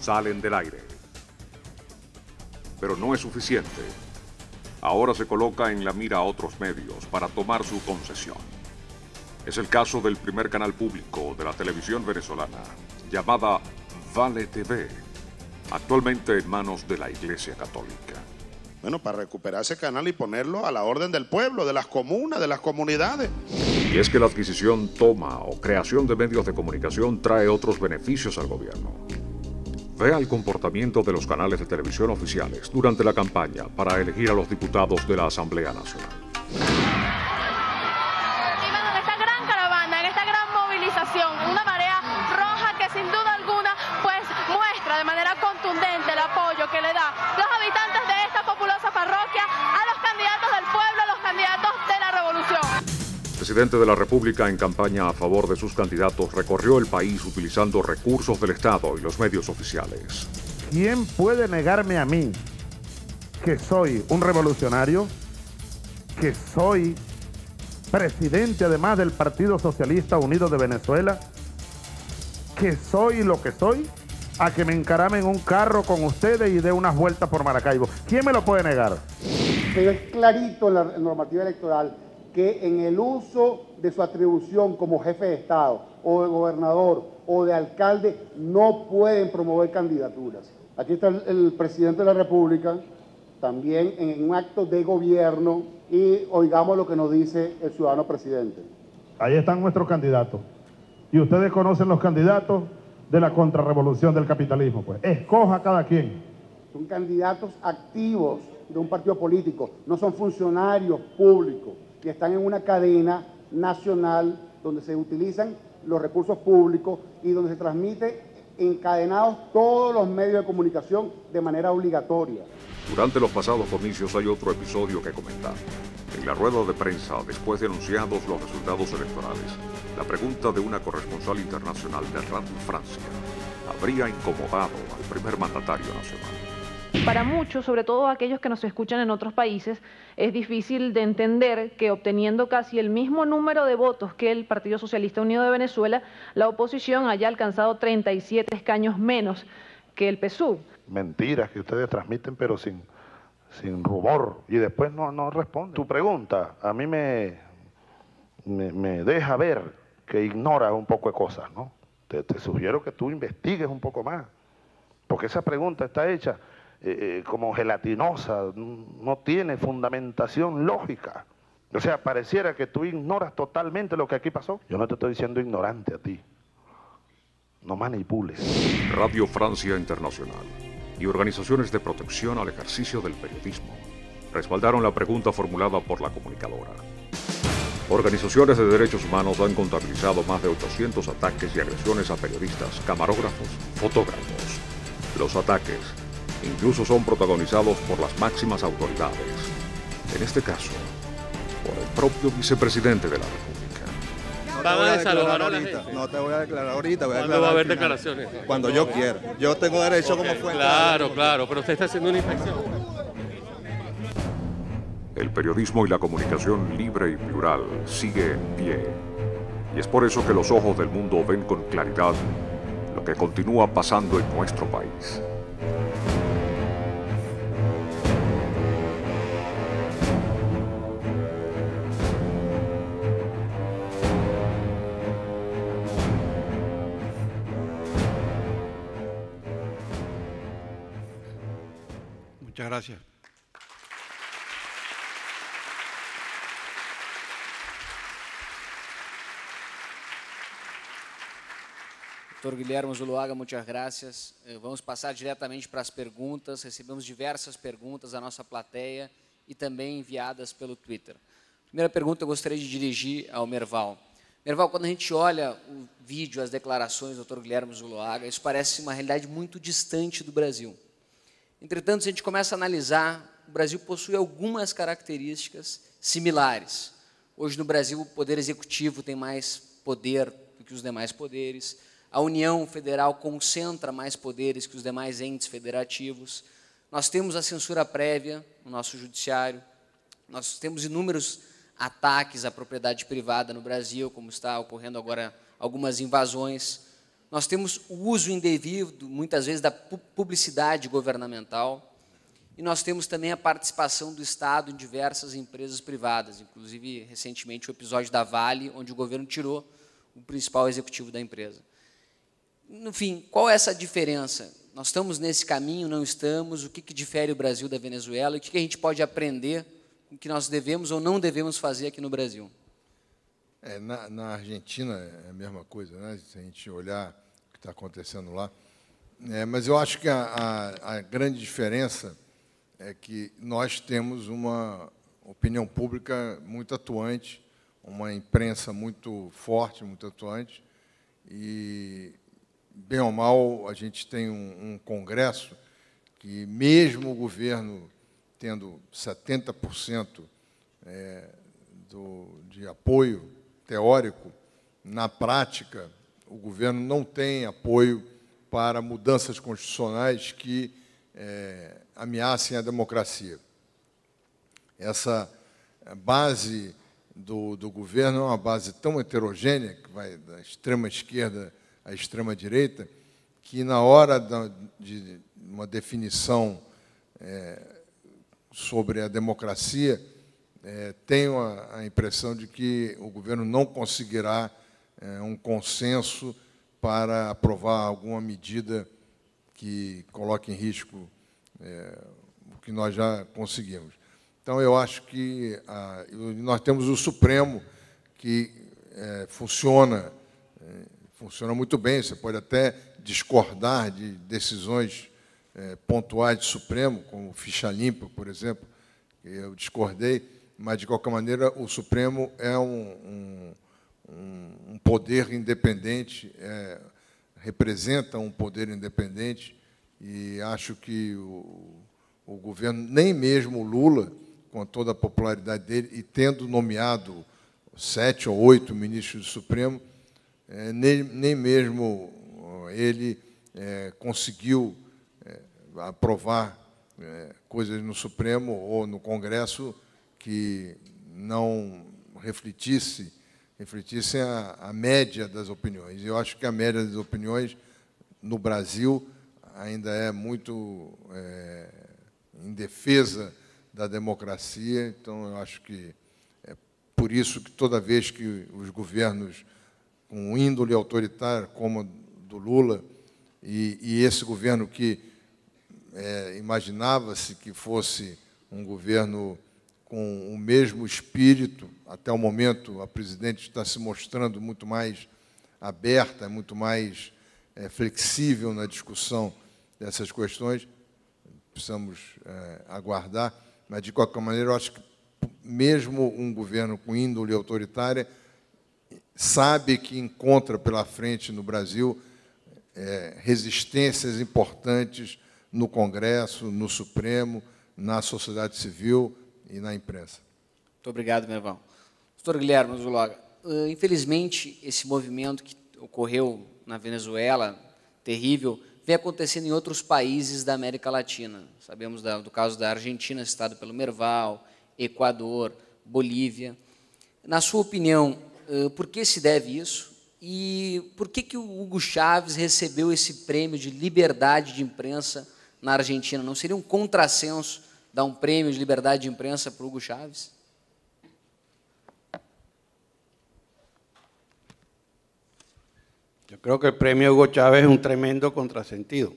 salen del aire. Pero no es suficiente. Ahora se coloca en la mira a otros medios para tomar su concesión. Es el caso del primer canal público de la televisión venezolana, llamada Vale TV, actualmente en manos de la Iglesia Católica. Bueno, para recuperar ese canal y ponerlo a la orden del pueblo, de las comunas, de las comunidades. Y es que la adquisición, toma o creación de medios de comunicación trae otros beneficios al gobierno. Vea el comportamiento de los canales de televisión oficiales durante la campaña para elegir a los diputados de la Asamblea Nacional. Y bueno, en esta gran caravana, en esta gran movilización, una marea roja que sin duda alguna pues muestra de manera contundente el apoyo que le da los habitantes de esta populosa parroquia a los candidatos del pueblo, a los candidatos de la revolución. El presidente de la República, en campaña a favor de sus candidatos, recorrió el país utilizando recursos del Estado y los medios oficiales. ¿Quién puede negarme a mí que soy un revolucionario, que soy presidente además del Partido Socialista Unido de Venezuela, que soy lo que soy, a que me encarame en un carro con ustedes y dé unas vueltas por Maracaibo? ¿Quién me lo puede negar? Pero es clarito en la normativa electoral que en el uso de su atribución como jefe de Estado o de gobernador o de alcalde no pueden promover candidaturas. Aquí está el presidente de la República, también en un acto de gobierno, y oigamos lo que nos dice el ciudadano presidente. Ahí están nuestros candidatos. Y ustedes conocen los candidatos de la contrarrevolución del capitalismo. Pues escoja cada quien. Son candidatos activos de un partido político, no son funcionarios públicos, y están en una cadena nacional donde se utilizan los recursos públicos y donde se transmite encadenados todos los medios de comunicación de manera obligatoria. Durante los pasados comicios hay otro episodio que comentar. En la rueda de prensa, después de anunciados los resultados electorales, la pregunta de una corresponsal internacional de Radio Francia habría incomodado al primer mandatario nacional. Para muchos, sobre todo aquellos que nos escuchan en otros países, es difícil de entender que obteniendo casi el mismo número de votos que el Partido Socialista Unido de Venezuela, la oposición haya alcanzado 37 escaños menos que el PSUV. Mentiras que ustedes transmiten, pero sin rumor, y después no responden. Tu pregunta a mí me deja ver que ignoras un poco de cosas, ¿no? Te sugiero que tú investigues un poco más, porque esa pregunta está hecha como gelatinosa, no tiene fundamentación lógica. O sea, pareciera que tú ignoras totalmente lo que aquí pasó. Yo no te estoy diciendo ignorante a ti. No manipules. Radio Francia Internacional y organizaciones de protección al ejercicio del periodismo respaldaron la pregunta formulada por la comunicadora. Organizaciones de derechos humanos han contabilizado más de 800 ataques y agresiones a periodistas, camarógrafos, fotógrafos. Los ataques incluso son protagonizados por las máximas autoridades. En este caso, por el propio vicepresidente de la República. ¿Van a desalojar a la gente? No te voy a declarar ahorita. ¿Cuándo va a haber declaraciones? Cuando yo quiera. Yo tengo derecho como fue. Claro, pero usted está haciendo una inspección. El periodismo y la comunicación libre y plural sigue en pie. Y es por eso que los ojos del mundo ven con claridad lo que continúa pasando en nuestro país. Muchas gracias. Doutor Guilherme Zuluaga, muchas gracias. Vamos passar diretamente para as perguntas. Recebemos diversas perguntas da nossa plateia e também enviadas pelo Twitter. Primeira pergunta eu gostaria de dirigir ao Merval. Merval, quando a gente olha o vídeo, as declarações do Dr. Guilherme Zuluaga, isso parece uma realidade muito distante do Brasil. Entretanto, se a gente começa a analisar, o Brasil possui algumas características similares. Hoje, no Brasil, o Poder Executivo tem mais poder do que os demais poderes, a União Federal concentra mais poderes que os demais entes federativos, nós temos a censura prévia no nosso judiciário, nós temos inúmeros ataques à propriedade privada no Brasil, como está ocorrendo agora algumas invasões. Nós temos o uso indevido, muitas vezes, da publicidade governamental, e nós temos também a participação do Estado em diversas empresas privadas, inclusive, recentemente, o episódio da Vale, onde o governo tirou o principal executivo da empresa. No fim, qual é essa diferença? Nós estamos nesse caminho, não estamos? O que difere o Brasil da Venezuela? E o que a gente pode aprender com o que nós devemos ou não devemos fazer aqui no Brasil? Na Argentina é a mesma coisa, né? Se a gente olhar o que está acontecendo lá. Mas eu acho que a grande diferença é que nós temos uma opinião pública muito atuante, uma imprensa muito forte, muito atuante, e, bem ou mal, a gente tem um Congresso que, mesmo o governo tendo 70% de apoio teórico, na prática, o governo não tem apoio para mudanças constitucionais que ameacem a democracia. Essa base do governo é uma base tão heterogênea, que vai da extrema esquerda à extrema direita, que, na hora de uma definição sobre a democracia, tenho a impressão de que o governo não conseguirá um consenso para aprovar alguma medida que coloque em risco o que nós já conseguimos. Então, eu acho que nós temos o Supremo, que funciona muito bem. Você pode até discordar de decisões pontuais do Supremo, como ficha limpa, por exemplo, que eu discordei, mas, de qualquer maneira, o Supremo é um poder independente, representa um poder independente, e acho que o governo, nem mesmo o Lula, com toda a popularidade dele, e tendo nomeado 7 ou 8 ministros do Supremo, nem mesmo ele conseguiu aprovar coisas no Supremo ou no Congresso que não refletissem a média das opiniões. Eu acho que a média das opiniões no Brasil ainda é muito em defesa da democracia. Então, eu acho que é por isso que, toda vez que os governos com índole autoritária, como do Lula, e esse governo que imaginava-se que fosse um governo com o mesmo espírito, até o momento a presidente está se mostrando muito mais aberta, muito mais flexível na discussão dessas questões. Precisamos aguardar, mas, de qualquer maneira, eu acho que, mesmo um governo com índole autoritária, sabe que encontra pela frente no Brasil resistências importantes no Congresso, no Supremo, na sociedade civil e na imprensa. Muito obrigado, Merval. Doutor Guilherme Zuloaga, infelizmente, esse movimento que ocorreu na Venezuela, terrível, vem acontecendo em outros países da América Latina. Sabemos do caso da Argentina, citado pelo Merval, Equador, Bolívia. Na sua opinião, por que se deve isso? E por que o Hugo Chávez recebeu esse prêmio de liberdade de imprensa na Argentina? Não seria um contrassenso dar um prêmio de liberdade de imprensa para o Hugo Chávez? Yo creo que el premio Hugo Chávez es un tremendo contrasentido.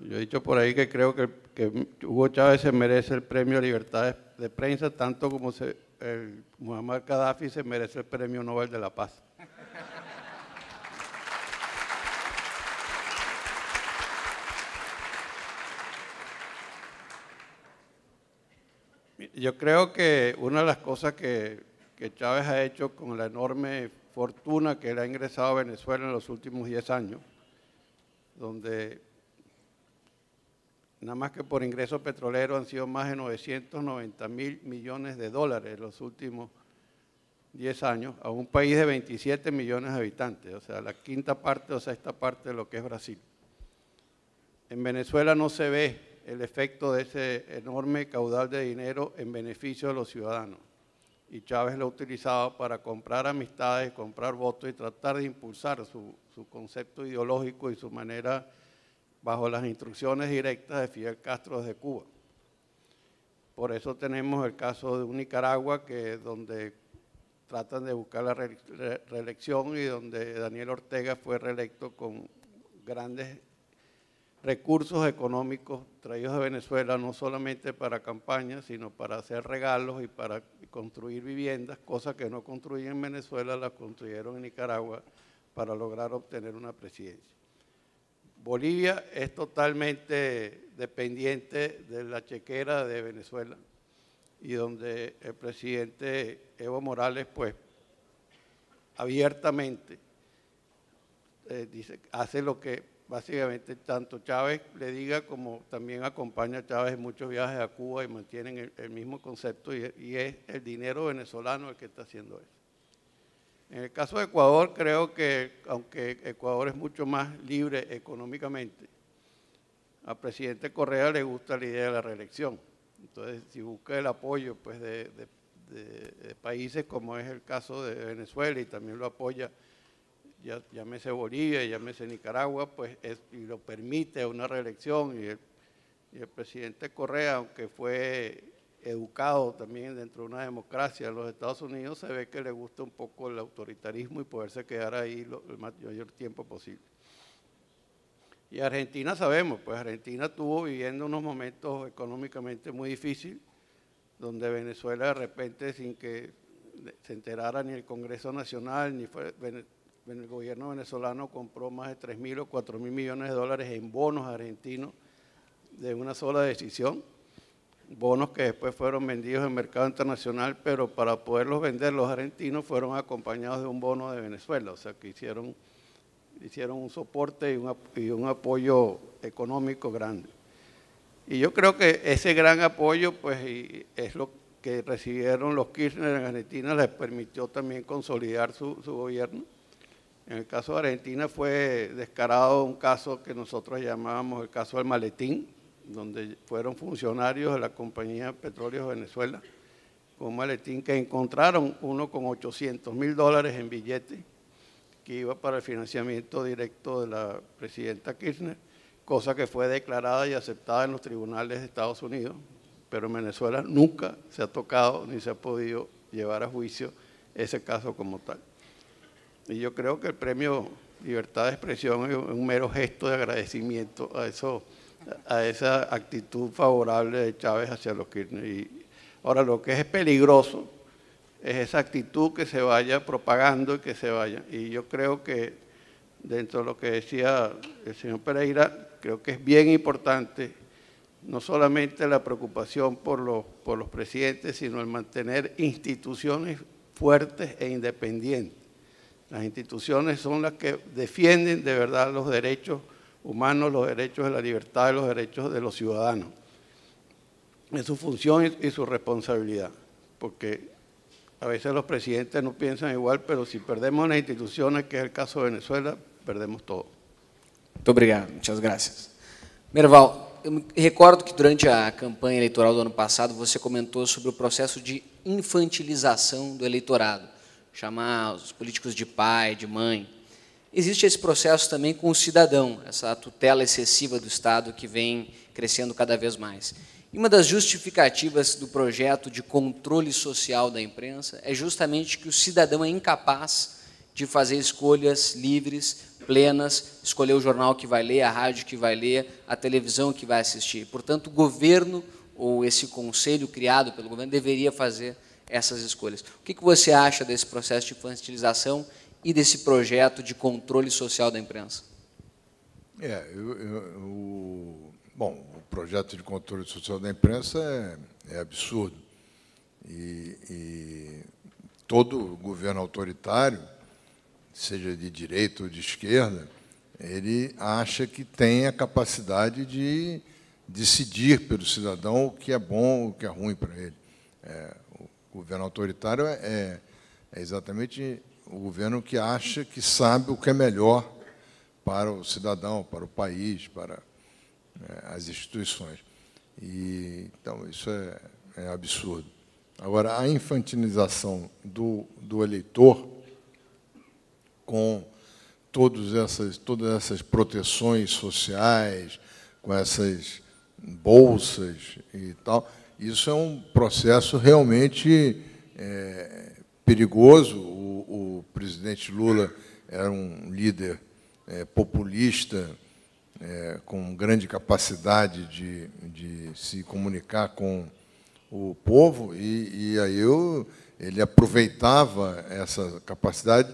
Yo he dicho por ahí que creo que Hugo Chávez se merece el premio Libertad de Prensa, tanto como Muammar Gaddafi se merece el premio Nobel de la Paz. Yo creo que una de las cosas que Chávez ha hecho con la enorme fortuna que él ha ingresado a Venezuela en los últimos 10 años, donde nada más que por ingreso petrolero han sido más de 990.000 millones de dólares en los últimos 10 años, a un país de 27 millones de habitantes, o sea, la quinta parte o sexta parte de lo que es Brasil. En Venezuela no se ve el efecto de ese enorme caudal de dinero en beneficio de los ciudadanos. Y Chávez lo ha utilizado para comprar amistades, comprar votos y tratar de impulsar su concepto ideológico y su manera bajo las instrucciones directas de Fidel Castro desde Cuba. Por eso tenemos el caso de Nicaragua, donde tratan de buscar la reelección y donde Daniel Ortega fue reelecto con grandes recursos económicos traídos de Venezuela, no solamente para campañas, sino para hacer regalos y para construir viviendas, cosas que no construyen en Venezuela, las construyeron en Nicaragua para lograr obtener una presidencia. Bolivia es totalmente dependiente de la chequera de Venezuela y donde el presidente Evo Morales, pues, abiertamente hace lo que básicamente tanto Chávez le diga como también acompaña a Chávez en muchos viajes a Cuba y mantienen el mismo concepto y es el dinero venezolano el que está haciendo eso. En el caso de Ecuador, creo que aunque Ecuador es mucho más libre económicamente, al presidente Correa le gusta la idea de la reelección. Entonces, si busca el apoyo pues, de países como es el caso de Venezuela y también lo apoya, llámese Bolivia, llámese Nicaragua, pues y lo permite una reelección y el presidente Correa, aunque fue educado también dentro de una democracia en los Estados Unidos, se ve que le gusta un poco el autoritarismo y poderse quedar ahí el mayor tiempo posible. Y Argentina sabemos, pues Argentina estuvo viviendo unos momentos económicamente muy difíciles, donde Venezuela de repente sin que se enterara ni el Congreso Nacional, ni el gobierno venezolano compró más de 3.000 o 4.000 millones de dólares en bonos argentinos de una sola decisión, bonos que después fueron vendidos en el mercado internacional, pero para poderlos vender los argentinos fueron acompañados de un bono de Venezuela, o sea que hicieron un soporte y un apoyo económico grande. Y yo creo que ese gran apoyo pues es lo que recibieron los Kirchner en Argentina, les permitió también consolidar su gobierno. En el caso de Argentina fue descarado un caso que nosotros llamábamos el caso del maletín, donde fueron funcionarios de la compañía Petróleos Venezuela, con un maletín que encontraron uno con $800.000 en billetes, que iba para el financiamiento directo de la presidenta Kirchner, cosa que fue declarada y aceptada en los tribunales de Estados Unidos, pero en Venezuela nunca se ha tocado ni se ha podido llevar a juicio ese caso como tal. Y yo creo que el premio Libertad de Expresión es un mero gesto de agradecimiento a esa actitud favorable de Chávez hacia los Kirchner. Y ahora lo que es peligroso es esa actitud que se vaya propagando y que se vaya. Y yo creo que dentro de lo que decía el señor Pereira, creo que es bien importante no solamente la preocupación por los presidentes, sino el mantener instituciones fuertes e independientes. Las instituciones son las que defienden de verdad los derechos humanos, los derechos de la libertad y los derechos de los ciudadanos. Es su función y su responsabilidad. porque a veces los presidentes no piensan igual, pero si perdemos las instituciones, que es el caso de Venezuela, perdemos todo. Muito obrigado, muitas graças. Merval, eu me recordo que durante a campanha eleitoral do ano passado você comentou sobre o processo de infantilização do eleitorado, chamar os políticos de pai, de mãe. Existe esse processo também com o cidadão, essa tutela excessiva do Estado que vem crescendo cada vez mais. E uma das justificativas do projeto de controle social da imprensa é justamente que o cidadão é incapaz de fazer escolhas livres, plenas, escolher o jornal que vai ler, a rádio que vai ler, a televisão que vai assistir. Portanto, o governo, ou esse conselho criado pelo governo, deveria fazer essas escolhas. O que você acha desse processo de infantilização e desse projeto de controle social da imprensa? Bom, o projeto de controle social da imprensa é absurdo. E todo governo autoritário, seja de direita ou de esquerda, ele acha que tem a capacidade de decidir pelo cidadão o que é bom, o que é ruim para ele. O governo autoritário é exatamente o governo que acha que sabe o que é melhor para o cidadão, para o país, para as instituições. Então, isso é absurdo. Agora, a infantilização do eleitor com todas essas proteções sociais, com essas bolsas e tal, isso é um processo realmente perigoso. O presidente Lula era um líder populista, com grande capacidade de se comunicar com o povo, e aí ele aproveitava essa capacidade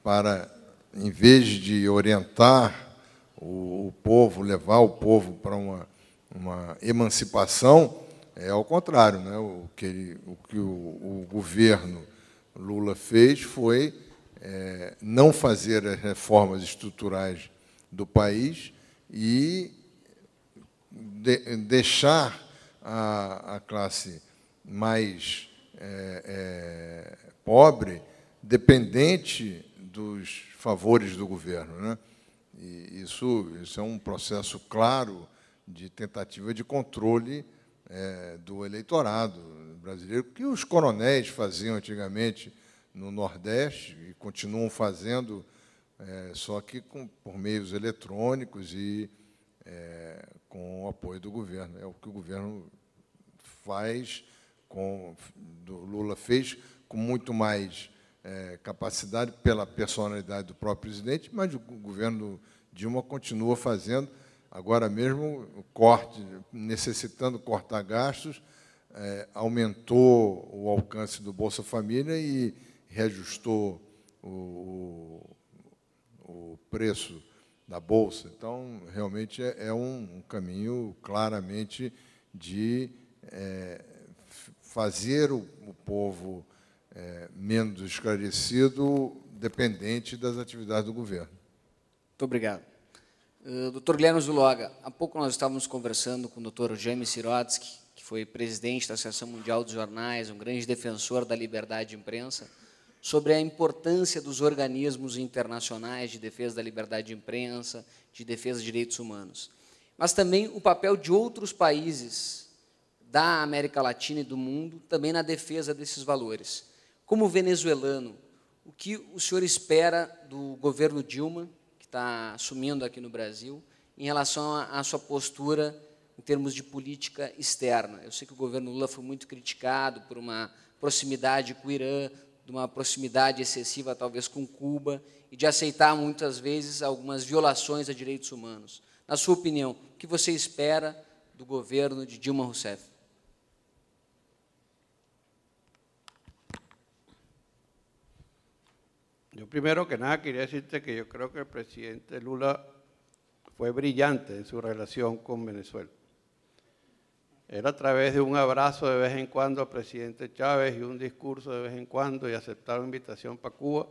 para, em vez de orientar o povo, levar o povo para uma emancipação, ao contrário, né? O que o governo Lula fez foi não fazer as reformas estruturais do país e deixar a classe mais pobre dependente dos favores do governo, né? E isso é um processo claro de tentativa de controle do eleitorado brasileiro, que os coronéis faziam antigamente no Nordeste e continuam fazendo, só que por meios eletrônicos e com o apoio do governo. É o que o governo faz, do Lula fez, com muito mais capacidade pela personalidade do próprio presidente, mas o governo Dilma continua fazendo, agora mesmo, necessitando cortar gastos, aumentou o alcance do Bolsa Família e reajustou o preço da Bolsa. Então, realmente, é um caminho claramente de fazer o povo menos esclarecido, dependente das atividades do governo. Muito obrigado. Dr. Guilherme Zuloaga, há pouco nós estávamos conversando com o Dr. Jaime Sirotsky, que foi presidente da Associação Mundial dos Jornais, um grande defensor da liberdade de imprensa, sobre a importância dos organismos internacionais de defesa da liberdade de imprensa, de defesa de direitos humanos, mas também o papel de outros países da América Latina e do mundo também na defesa desses valores. Como venezuelano, o que o senhor espera do governo Dilma, que está assumindo aqui no Brasil, em relação à sua postura em termos de política externa? Eu sei que o governo Lula foi muito criticado por uma proximidade com o Irã, de uma proximidade excessiva, talvez, com Cuba, e de aceitar, muitas vezes, algumas violações a direitos humanos. Na sua opinião, o que você espera do governo de Dilma Rousseff? Yo primero que nada quería decirte que yo creo que el presidente Lula fue brillante en su relación con Venezuela. Él, a través de un abrazo de vez en cuando al presidente Chávez y un discurso de vez en cuando y aceptar una invitación para Cuba,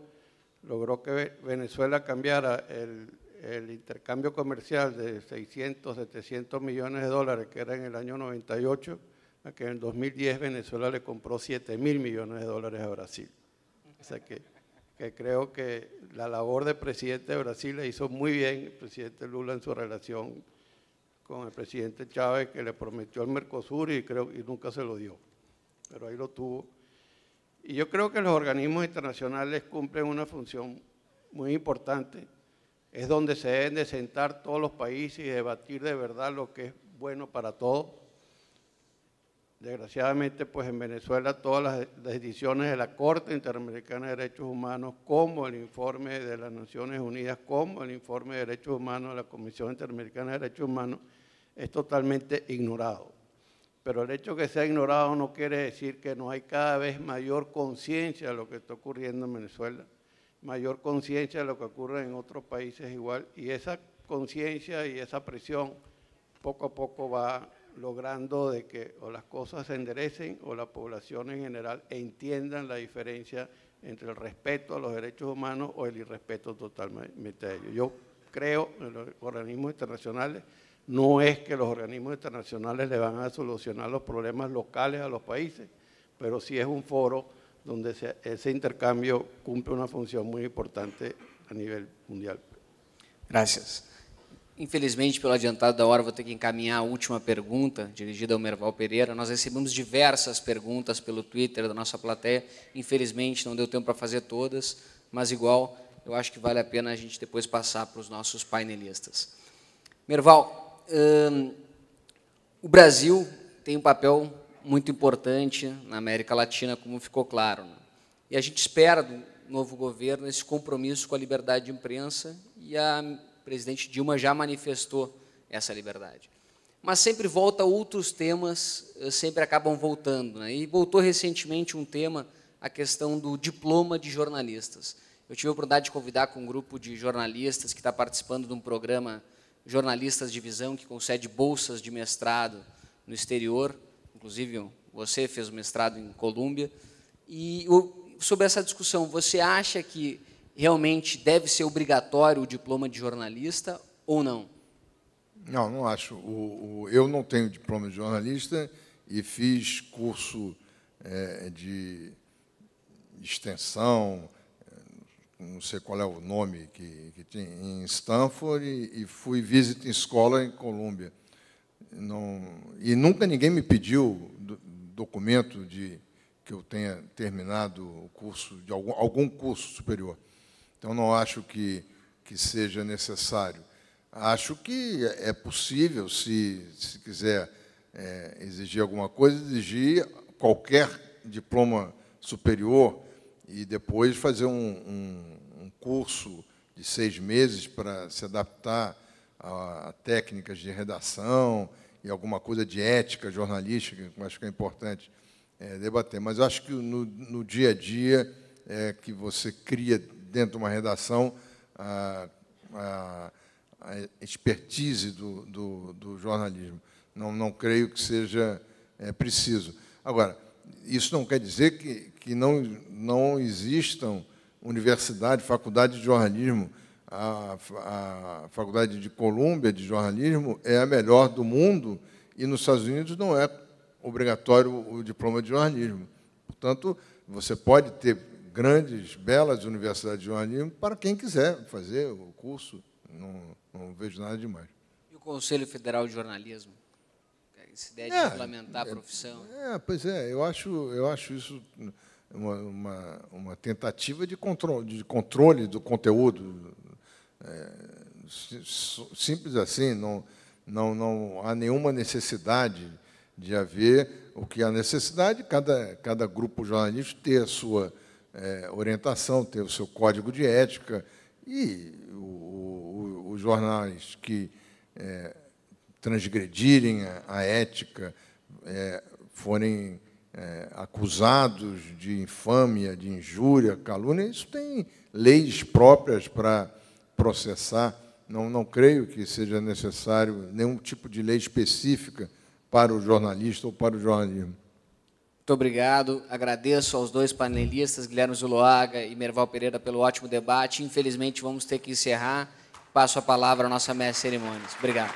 logró que Venezuela cambiara el intercambio comercial de 600, 700 millones de dólares que era en el año 98 a que en el 2010 Venezuela le compró $7.000 millones a Brasil. O sea que creo que la labor del presidente de Brasil le hizo muy bien el presidente Lula en su relación con el presidente Chávez, que le prometió el Mercosur y nunca se lo dio, pero ahí lo tuvo. Y yo creo que los organismos internacionales cumplen una función muy importante, es donde se deben de sentar todos los países y debatir de verdad lo que es bueno para todos. Desgraciadamente, pues en Venezuela todas las decisiones de la Corte Interamericana de Derechos Humanos, como el informe de las Naciones Unidas, como el informe de Derechos Humanos de la Comisión Interamericana de Derechos Humanos, es totalmente ignorado. Pero el hecho de que sea ignorado no quiere decir que no hay cada vez mayor conciencia de lo que está ocurriendo en Venezuela, mayor conciencia de lo que ocurre en otros países igual, y esa conciencia y esa presión poco a poco va logrando de que o las cosas se enderecen o la población en general entiendan la diferencia entre el respeto a los derechos humanos o el irrespeto totalmente a ellos. Yo creo en los organismos internacionales, no es que los organismos internacionales le van a solucionar los problemas locales a los países, pero sí es un foro donde esse intercambio cumple uma função muito importante a nível mundial. Graças. Infelizmente, pelo adiantado da hora, vou ter que encaminhar a última pergunta, dirigida ao Merval Pereira. Nós recebemos diversas perguntas pelo Twitter da nossa plateia. Infelizmente, não deu tempo para fazer todas, mas, igual, eu acho que vale a pena a gente depois passar para os nossos painelistas. Merval, o Brasil tem um papel muito importante na América Latina, como ficou claro, né? E a gente espera do novo governo esse compromisso com a liberdade de imprensa, e a presidente Dilma já manifestou essa liberdade. Mas sempre volta outros temas, sempre acabam voltando, né? E voltou recentemente um tema, a questão do diploma de jornalistas. Eu tive a oportunidade de convidar com um grupo de jornalistas que está participando de um programa Jornalistas de Visão, que concede bolsas de mestrado no exterior. Inclusive, você fez o mestrado em Colômbia. E sobre essa discussão, você acha que realmente deve ser obrigatório o diploma de jornalista ou não? Não, não acho. Eu não tenho diploma de jornalista e fiz curso de extensão, não sei qual é o nome que tinha, em Stanford, e fui visiting scholar em Colômbia. Não, e nunca ninguém me pediu documento de que eu tenha terminado o curso, de algum curso superior. Então, não acho que seja necessário. Acho que é possível, se quiser exigir alguma coisa, exigir qualquer diploma superior e depois fazer um curso de 6 meses para se adaptar a técnicas de redação e alguma coisa de ética jornalística, que eu acho que é importante debater. Mas eu acho que no dia a dia que você cria dentro de uma redação a expertise do jornalismo. Não creio que seja preciso. Agora, isso não quer dizer que não existam universidade, faculdade de jornalismo. A Faculdade de Colômbia de Jornalismo é a melhor do mundo e nos Estados Unidos não é obrigatório o diploma de jornalismo. Portanto, você pode ter grandes, belas universidades de jornalismo para quem quiser fazer o curso. Não vejo nada demais. E o Conselho Federal de Jornalismo? Essa ideia de regulamentar a profissão? Pois é, eu acho isso uma tentativa de controle do conteúdo. Simples assim, não há nenhuma necessidade de haver o que há necessidade, cada grupo jornalístico ter a sua orientação, ter o seu código de ética, e os jornais que transgredirem a ética, forem acusados de infâmia, de injúria, calúnia, isso tem leis próprias para processar. Não creio que seja necessário nenhum tipo de lei específica para o jornalista ou para o jornalismo. Muito obrigado. Agradeço aos dois panelistas, Guilherme Zuloaga e Merval Pereira, pelo ótimo debate. Infelizmente, vamos ter que encerrar. Passo a palavra à nossa mestre de cerimônias. Obrigado.